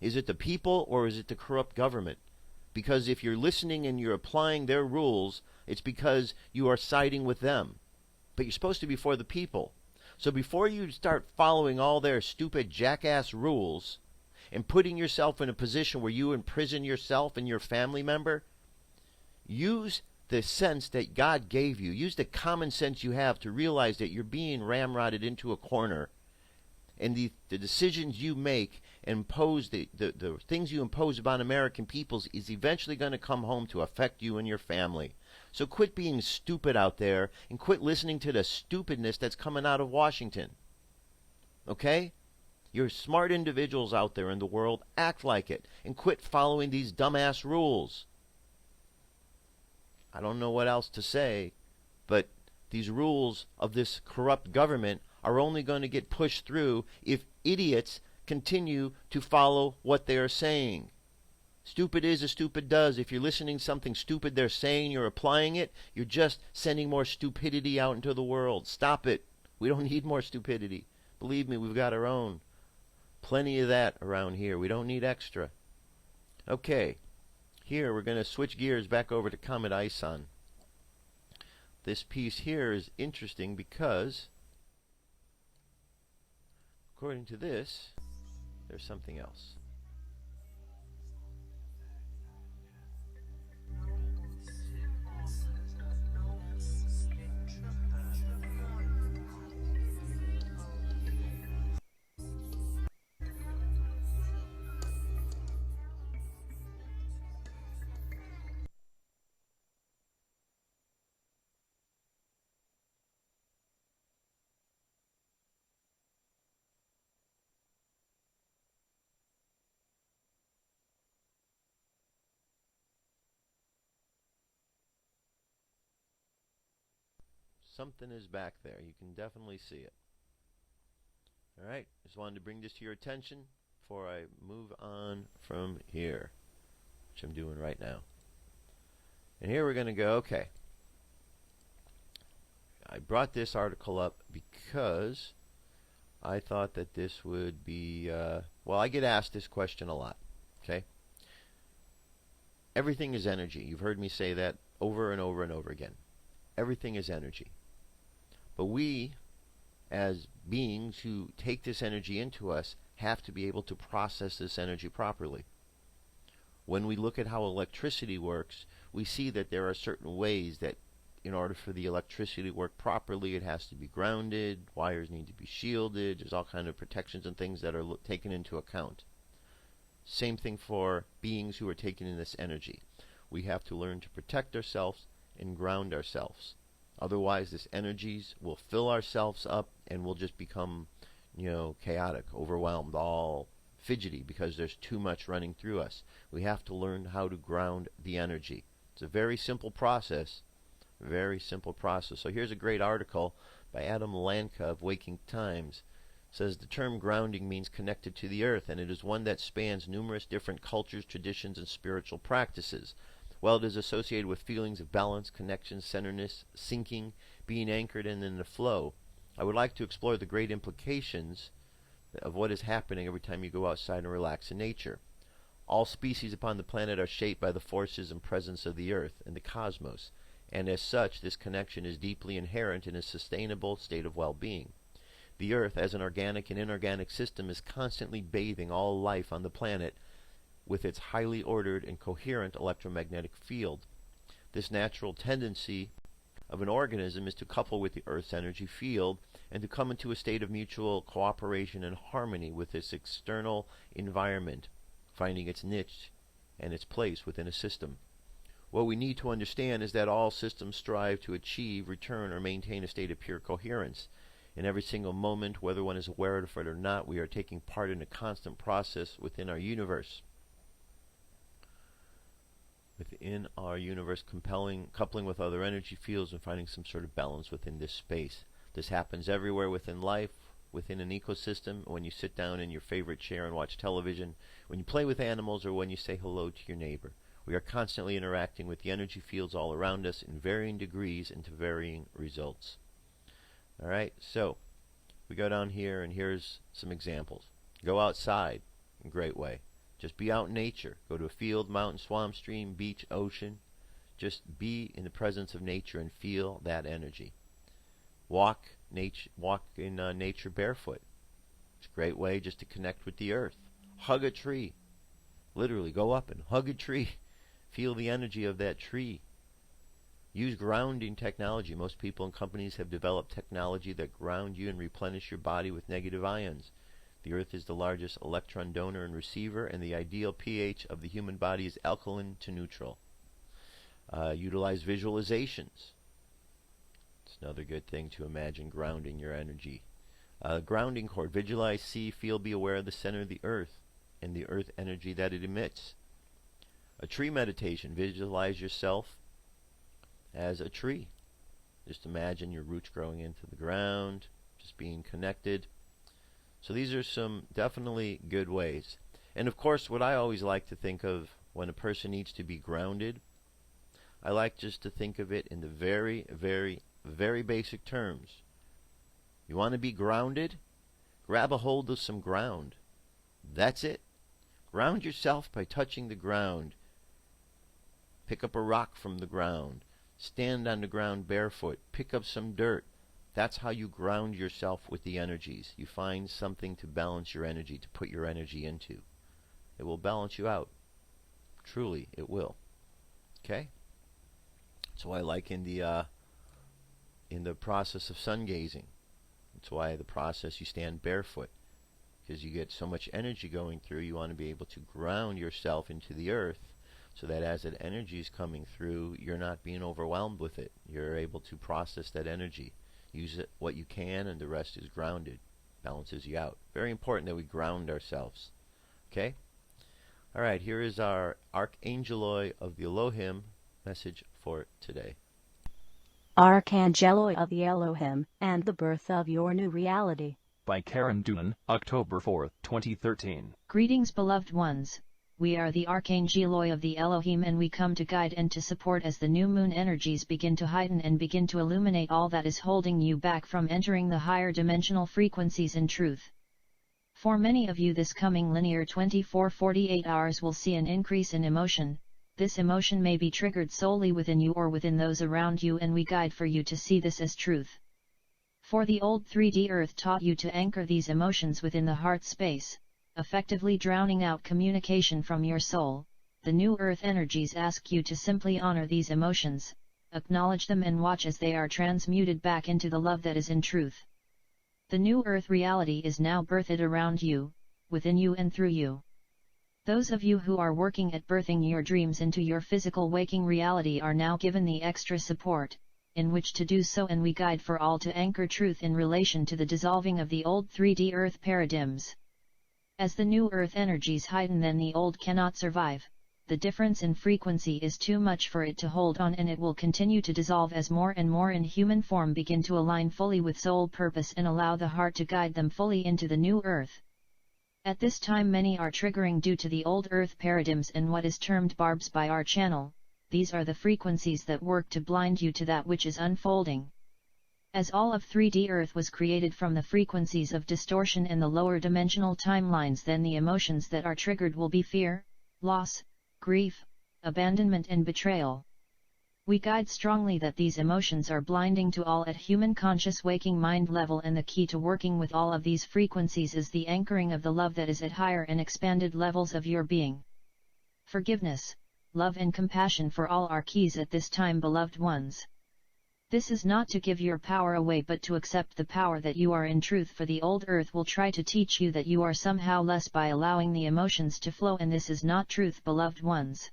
Is it the people or is it the corrupt government? Because if you're listening and you're applying their rules, it's because you are siding with them. But you're supposed to be for the people. So before you start following all their stupid jackass rules and putting yourself in a position where you imprison yourself and your family member, use the sense that God gave you. Use the common sense you have to realize that you're being ramrodded into a corner, and the decisions you make and impose, the things you impose upon American peoples is eventually going to come home to affect you and your family. So quit being stupid out there and quit listening to the stupidness that's coming out of Washington. Okay? You're smart individuals out there in the world. Act like it and quit following these dumbass rules. I don't know what else to say, but these rules of this corrupt government are only going to get pushed through if idiots continue to follow what they are saying. Stupid is as stupid does. If you're listening to something stupid they're saying, you're applying it, you're just sending more stupidity out into the world. Stop it. We don't need more stupidity. Believe me, we've got our own. Plenty of that around here. We don't need extra. Okay. Here we're going to switch gears back over to Comet Ison. This piece here is interesting because, according to this, there's something else. Something is back there. You can definitely see it. Alright, just wanted to bring this to your attention before I move on from here, which I'm doing right now. And here we're going to go, okay. I brought this article up because I thought that this would be, well, I get asked this question a lot, okay? Everything is energy. You've heard me say that over and over and over again. Everything is energy. But we, as beings who take this energy into us, have to be able to process this energy properly. When we look at how electricity works, we see that there are certain ways that in order for the electricity to work properly, it has to be grounded, wires need to be shielded, there's all kinds of protections and things that are taken into account. Same thing for beings who are taking in this energy. We have to learn to protect ourselves and ground ourselves. Otherwise, this energies will fill ourselves up and we'll just become, chaotic, overwhelmed, all fidgety because there's too much running through us. We have to learn how to ground the energy. It's a very simple process. Very simple process. So here's a great article by Adam Lanka of Waking Times. It says the term grounding means connected to the earth, and it is one that spans numerous different cultures, traditions, and spiritual practices. While it is associated with feelings of balance, connection, centeredness, sinking, being anchored and in the flow, I would like to explore the great implications of what is happening every time you go outside and relax in nature. All species upon the planet are shaped by the forces and presence of the Earth and the cosmos, and as such, this connection is deeply inherent in a sustainable state of well-being. The Earth, as an organic and inorganic system, is constantly bathing all life on the planet with its highly ordered and coherent electromagnetic field. This natural tendency of an organism is to couple with the Earth's energy field and to come into a state of mutual cooperation and harmony with its external environment, finding its niche and its place within a system. What we need to understand is that all systems strive to achieve, return, or maintain a state of pure coherence. In every single moment, whether one is aware of it or not, we are taking part in a constant process within our universe. Within our universe, coupling with other energy fields and finding some sort of balance within this space. This happens everywhere within life, within an ecosystem, when you sit down in your favorite chair and watch television, when you play with animals, or when you say hello to your neighbor. We are constantly interacting with the energy fields all around us in varying degrees and to varying results. Alright, so we go down here, and here's some examples. Go outside, a great way. Just be out in nature. Go to a field, mountain, swamp, stream, beach, ocean. Just be in the presence of nature and feel that energy. Walk in nature barefoot. It's a great way just to connect with the earth. Hug a tree. Literally, go up and hug a tree. Feel the energy of that tree. Use grounding technology. Most people and companies have developed technology that ground you and replenish your body with negative ions. The Earth is the largest electron donor and receiver, and the ideal pH of the human body is alkaline to neutral. Utilize visualizations. It's another good thing to imagine grounding your energy. Grounding cord. Visualize, see, feel, be aware of the center of the Earth and the Earth energy that it emits. A tree meditation. Visualize yourself as a tree. Just imagine your roots growing into the ground, just being connected. So these are some definitely good ways. And of course, what I always like to think of when a person needs to be grounded, I like just to think of it in the very, very, very basic terms. You want to be grounded? Grab a hold of some ground. That's it. Ground yourself by touching the ground. Pick up a rock from the ground. Stand on the ground barefoot. Pick up some dirt. That's how you ground yourself with the energies. You find something to balance your energy, to put your energy into. It will balance you out. Truly, it will. Okay? That's why I like in the process of sun gazing. That's why the process you stand barefoot. Because you get so much energy going through, you want to be able to ground yourself into the earth so that as that energy is coming through, you're not being overwhelmed with it. You're able to process that energy. Use it what you can, and the rest is grounded. Balances you out. Very important that we ground ourselves. Okay? Alright, here is our Archangeloi of the Elohim message for today. Archangeloi of the Elohim, and the birth of your new reality. By Karen Doonan, October 4, 2013. Greetings, beloved ones. We are the Archangeloi of the Elohim, and we come to guide and to support as the new moon energies begin to heighten and begin to illuminate all that is holding you back from entering the higher dimensional frequencies in truth. For many of you, this coming linear 24-48 hours will see an increase in emotion. This emotion may be triggered solely within you or within those around you, and we guide for you to see this as truth. For the old 3D Earth taught you to anchor these emotions within the heart space, effectively drowning out communication from your soul. The new Earth energies ask you to simply honor these emotions, acknowledge them, and watch as they are transmuted back into the love that is in truth. The new Earth reality is now birthed around you, within you and through you. Those of you who are working at birthing your dreams into your physical waking reality are now given the extra support in which to do so, and we guide for all to anchor truth in relation to the dissolving of the old 3D Earth paradigms. As the new Earth energies heighten, then the old cannot survive. The difference in frequency is too much for it to hold on, and it will continue to dissolve as more and more in human form begin to align fully with soul purpose and allow the heart to guide them fully into the new Earth. At this time, many are triggering due to the old Earth paradigms and what is termed barbs by our channel. These are the frequencies that work to blind you to that which is unfolding. As all of 3D Earth was created from the frequencies of distortion and the lower dimensional timelines, then the emotions that are triggered will be fear, loss, grief, abandonment and betrayal. We guide strongly that these emotions are blinding to all at human conscious waking mind level, and the key to working with all of these frequencies is the anchoring of the love that is at higher and expanded levels of your being. Forgiveness, love and compassion for all are keys at this time, beloved ones. This is not to give your power away but to accept the power that you are in truth, for the old earth will try to teach you that you are somehow less by allowing the emotions to flow, and this is not truth, beloved ones.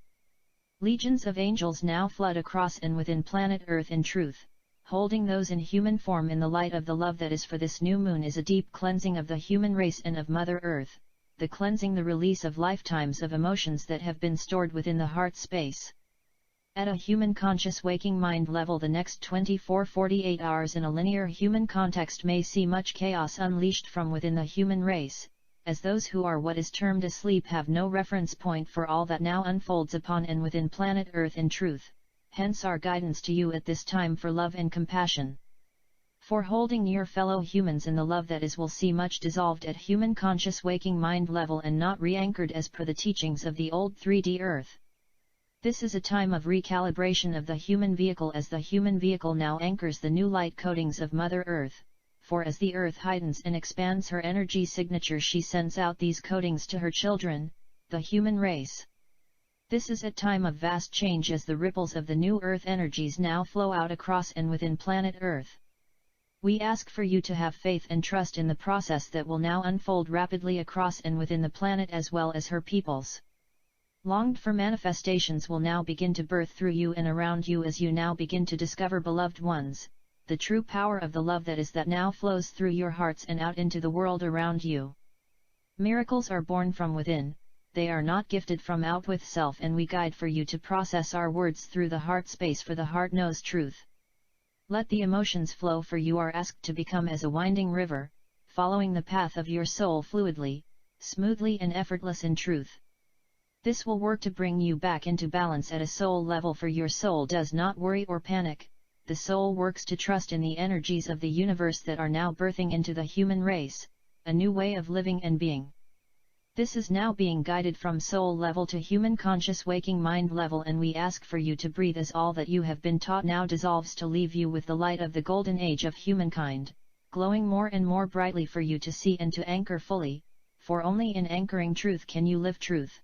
Legions of angels now flood across and within planet Earth in truth, holding those in human form in the light of the love that is for this new moon is a deep cleansing of the human race and of Mother Earth, the cleansing, the release of lifetimes of emotions that have been stored within the heart space. At a human conscious waking mind level, the next 24-48 hours in a linear human context may see much chaos unleashed from within the human race, as those who are what is termed asleep have no reference point for all that now unfolds upon and within planet Earth in truth, hence our guidance to you at this time for love and compassion. For holding your fellow humans in the love that is will see much dissolved at human conscious waking mind level and not re-anchored as per the teachings of the old 3D Earth. This is a time of recalibration of the human vehicle, as the human vehicle now anchors the new light coatings of Mother Earth. For as the Earth heightens and expands her energy signature, she sends out these coatings to her children, the human race. This is a time of vast change as the ripples of the new Earth energies now flow out across and within planet Earth. We ask for you to have faith and trust in the process that will now unfold rapidly across and within the planet as well as her peoples. Longed for manifestations will now begin to birth through you and around you as you now begin to discover, beloved ones, the true power of the love that is that now flows through your hearts and out into the world around you. Miracles are born from within, they are not gifted from out with self, and we guide for you to process our words through the heart space, for the heart knows truth. Let the emotions flow, for you are asked to become as a winding river, following the path of your soul fluidly, smoothly and effortless in truth. This will work to bring you back into balance at a soul level, for your soul does not worry or panic. The soul works to trust in the energies of the universe that are now birthing into the human race, a new way of living and being. This is now being guided from soul level to human conscious waking mind level, and we ask for you to breathe as all that you have been taught now dissolves to leave you with the light of the golden age of humankind, glowing more and more brightly for you to see and to anchor fully, for only in anchoring truth can you live truth.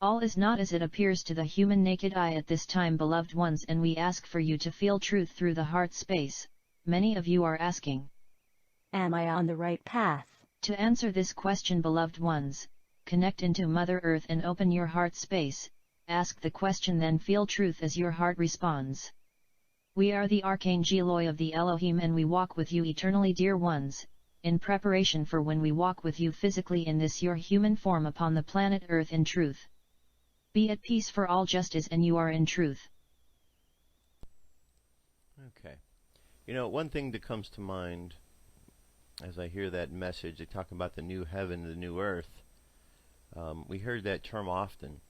All is not as it appears to the human naked eye at this time, beloved ones, and we ask for you to feel truth through the heart space. Many of you are asking, am I on the right path? To answer this question, beloved ones, connect into Mother Earth and open your heart space, ask the question, then feel truth as your heart responds. We are the Archangeloi of the Elohim, and we walk with you eternally, dear ones, in preparation for when we walk with you physically in this your human form upon the planet Earth in truth. Be at peace, for all just is, and you are in truth. Okay. You know, one thing that comes to mind as I hear that message, they talk about the new heaven, the new earth. We heard that term often.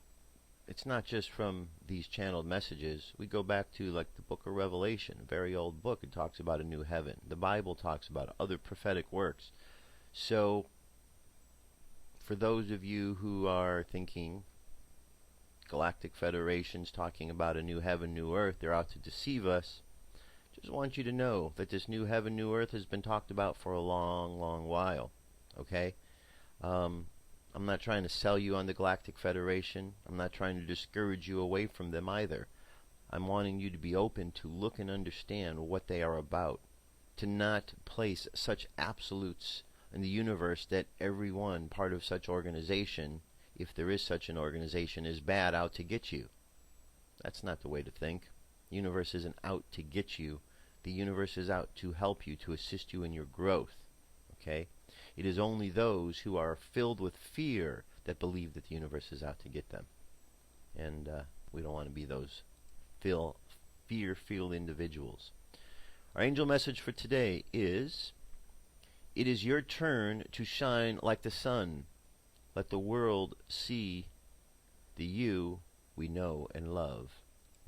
It's not just from these channeled messages. We go back to like the book of Revelation, a very old book. It talks about a new heaven. The Bible talks about other prophetic works. So, for those of you who are thinking Galactic Federation's talking about a new heaven, new earth, they're out to deceive us, just want you to know that this new heaven, new earth has been talked about for a long, long while. Okay? I'm not trying to sell you on the Galactic Federation. I'm not trying to discourage you away from them either. I'm wanting you to be open to look and understand what they are about. To not place such absolutes in the universe that everyone part of such organization, if there is such an organization, is bad, out to get you. That's not the way to think. The universe isn't out to get you. The universe is out to help you, to assist you in your growth. Okay? It is only those who are filled with fear that believe that the universe is out to get them. And we don't want to be those fear-filled individuals. Our angel message for today is, it is your turn to shine like the sun. Let the world see the you we know and love.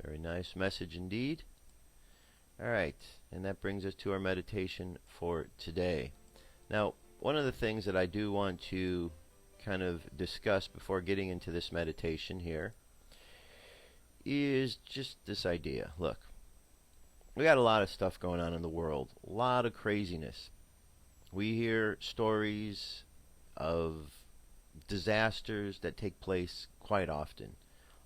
Very nice message indeed. Alright, and that brings us to our meditation for today. Now, one of the things that I do want to kind of discuss before getting into this meditation here is just this idea. Look, we got a lot of stuff going on in the world, a lot of craziness. We hear stories of disasters that take place quite often.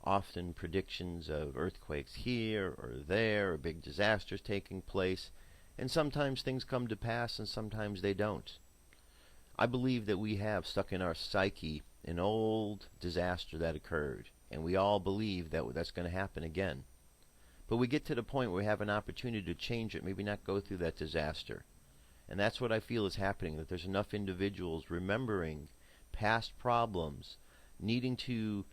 Often predictions of earthquakes here or there, or big disasters taking place, and sometimes things come to pass and sometimes they don't. I believe that we have stuck in our psyche an old disaster that occurred, and we all believe that that's going to happen again. But we get to the point where we have an opportunity to change it, maybe not go through that disaster. And that's what I feel is happening, that there's enough individuals remembering past problems, needing to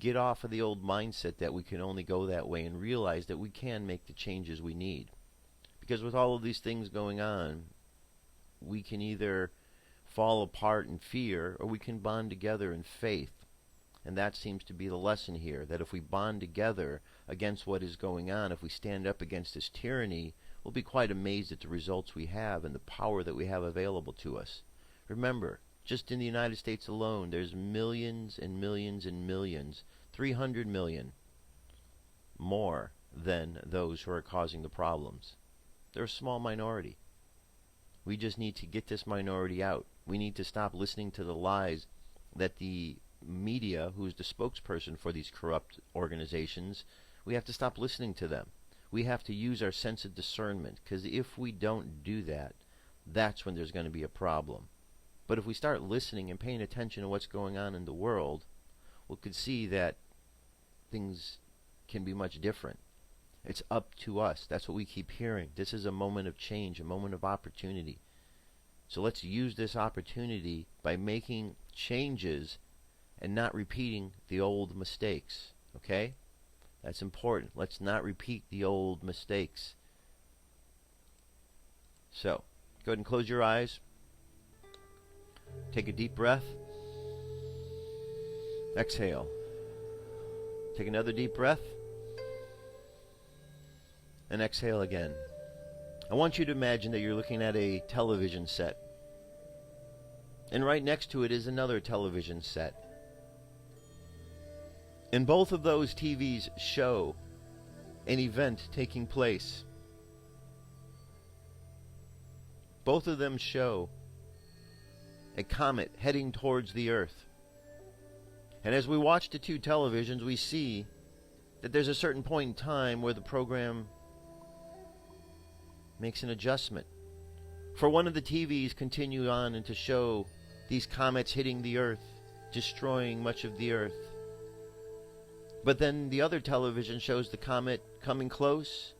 get off of the old mindset that we can only go that way and realize that we can make the changes we need. Because with all of these things going on, we can either fall apart in fear or we can bond together in faith. And that seems to be the lesson here, that if we bond together against what is going on, if we stand up against this tyranny, we'll be quite amazed at the results we have and the power that we have available to us. Remember, just in the United States alone, there's millions and millions and millions, 300 million more than those who are causing the problems. They're a small minority. We just need to get this minority out. We need to stop listening to the lies that the media, who is the spokesperson for these corrupt organizations, we have to stop listening to them. We have to use our sense of discernment, because if we don't do that, that's when there's going to be a problem. But if we start listening and paying attention to what's going on in the world, we could see that things can be much different. It's up to us. That's what we keep hearing. This is a moment of change, a moment of opportunity. So let's use this opportunity by making changes and not repeating the old mistakes. Okay? That's important. Let's not repeat the old mistakes. So, go ahead and close your eyes. Take a deep breath. Exhale. Take another deep breath. And exhale again. I want you to imagine that you're looking at a television set. And right next to it is another television set. And both of those TVs show an event taking place. Both of them show a comet heading towards the Earth. And as we watch the two televisions, we see that there's a certain point in time where the program makes an adjustment. For one of the TVs continue on and to show these comets hitting the Earth, destroying much of the Earth. But then the other television shows the comet coming close,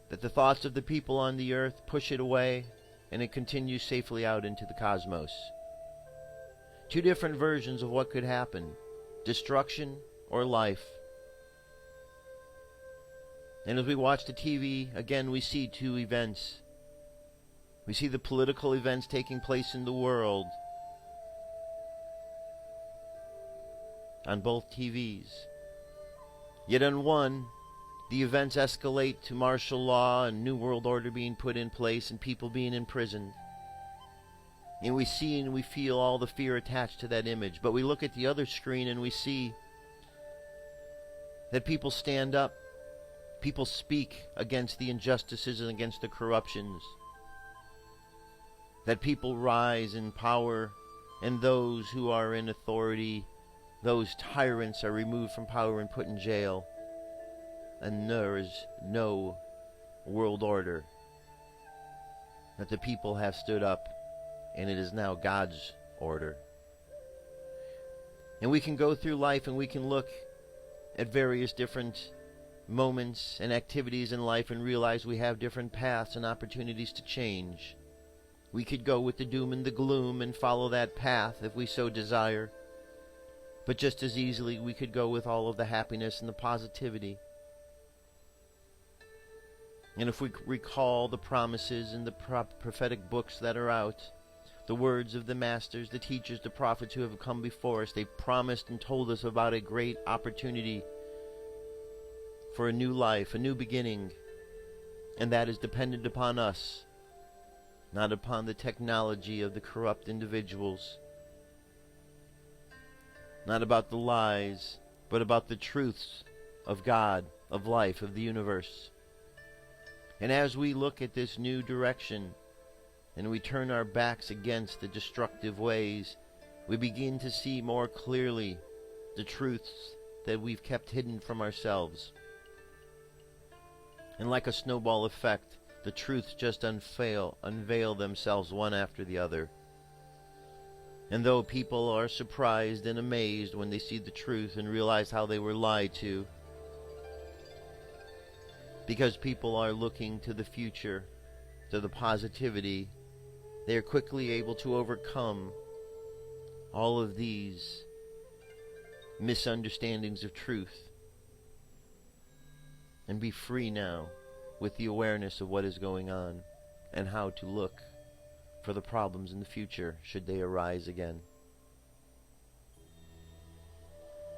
that the thoughts of the people on the Earth push it away, and it continues safely out into the cosmos. Two different versions of what could happen: destruction or life. And as we watch the TV, again we see two events. We see the political events taking place in the world on both TVs. Yet on one, the events escalate to martial law and New World Order being put in place and people being imprisoned. And we see and we feel all the fear attached to that image. But we look at the other screen and we see that people stand up. People speak against the injustices and against the corruptions. That people rise in power, and those who are in authority, those tyrants, are removed from power and put in jail. And there is no world order. That the people have stood up, and it is now God's order. And we can go through life and we can look at various different moments and activities in life and realize we have different paths and opportunities to change. We could go with the doom and the gloom and follow that path if we so desire. But just as easily we could go with all of the happiness and the positivity. And if we recall the promises in the prophetic books that are out, the words of the masters, the teachers, the prophets who have come before us, they promised and told us about a great opportunity for a new life, a new beginning. And that is dependent upon us. not upon the technology of the corrupt individuals, not about the lies, but about the truths of God, of life, of the universe. And as we look at this new direction, and we turn our backs against the destructive ways, we begin to see more clearly the truths that we've kept hidden from ourselves. And like a snowball effect, the truths just unveil themselves one after the other. And though people are surprised and amazed when they see the truth and realize how they were lied to, because people are looking to the future, to the positivity, they are quickly able to overcome all of these misunderstandings of truth and be free now with the awareness of what is going on and how to look for the problems in the future should they arise again.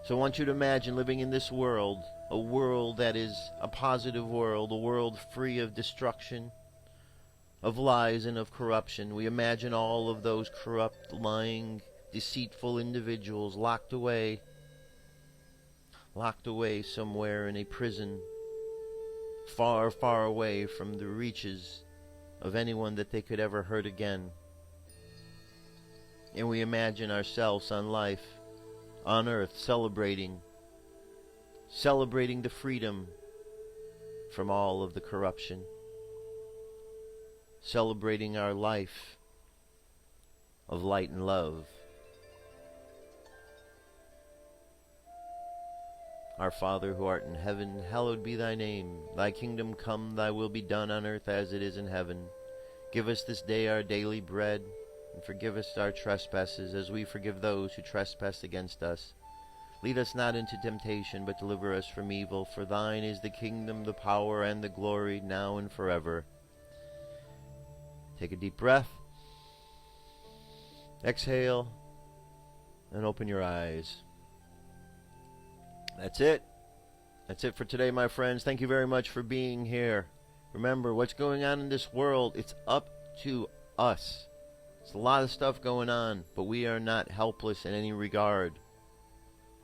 So I want you to imagine living in this world, a world that is a positive world, a world free of destruction, of lies and of corruption. We imagine all of those corrupt, lying, deceitful individuals locked away somewhere in a prison, far, far away from the reaches of anyone that they could ever hurt again. And we imagine ourselves on life, on earth, celebrating the freedom from all of the corruption, celebrating our life of light and love. Our Father who art in heaven, hallowed be thy name. Thy kingdom come, thy will be done on earth as it is in heaven. Give us this day our daily bread, and forgive us our trespasses, as we forgive those who trespass against us. Lead us not into temptation, but deliver us from evil. For thine is the kingdom, the power, and the glory, now and forever. Take a deep breath. Exhale, and open your eyes. That's it. That's it for today, my friends. Thank you very much for being here. Remember, what's going on in this world, it's up to us. It's a lot of stuff going on, but we are not helpless in any regard.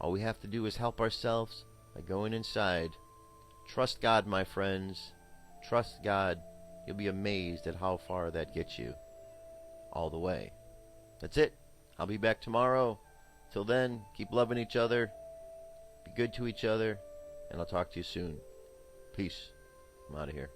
All we have to do is help ourselves by going inside. Trust God, my friends. Trust God. You'll be amazed at how far that gets you. All the way. That's it. I'll be back tomorrow. Till then, keep loving each other. Be good to each other, and I'll talk to you soon. Peace. I'm out of here.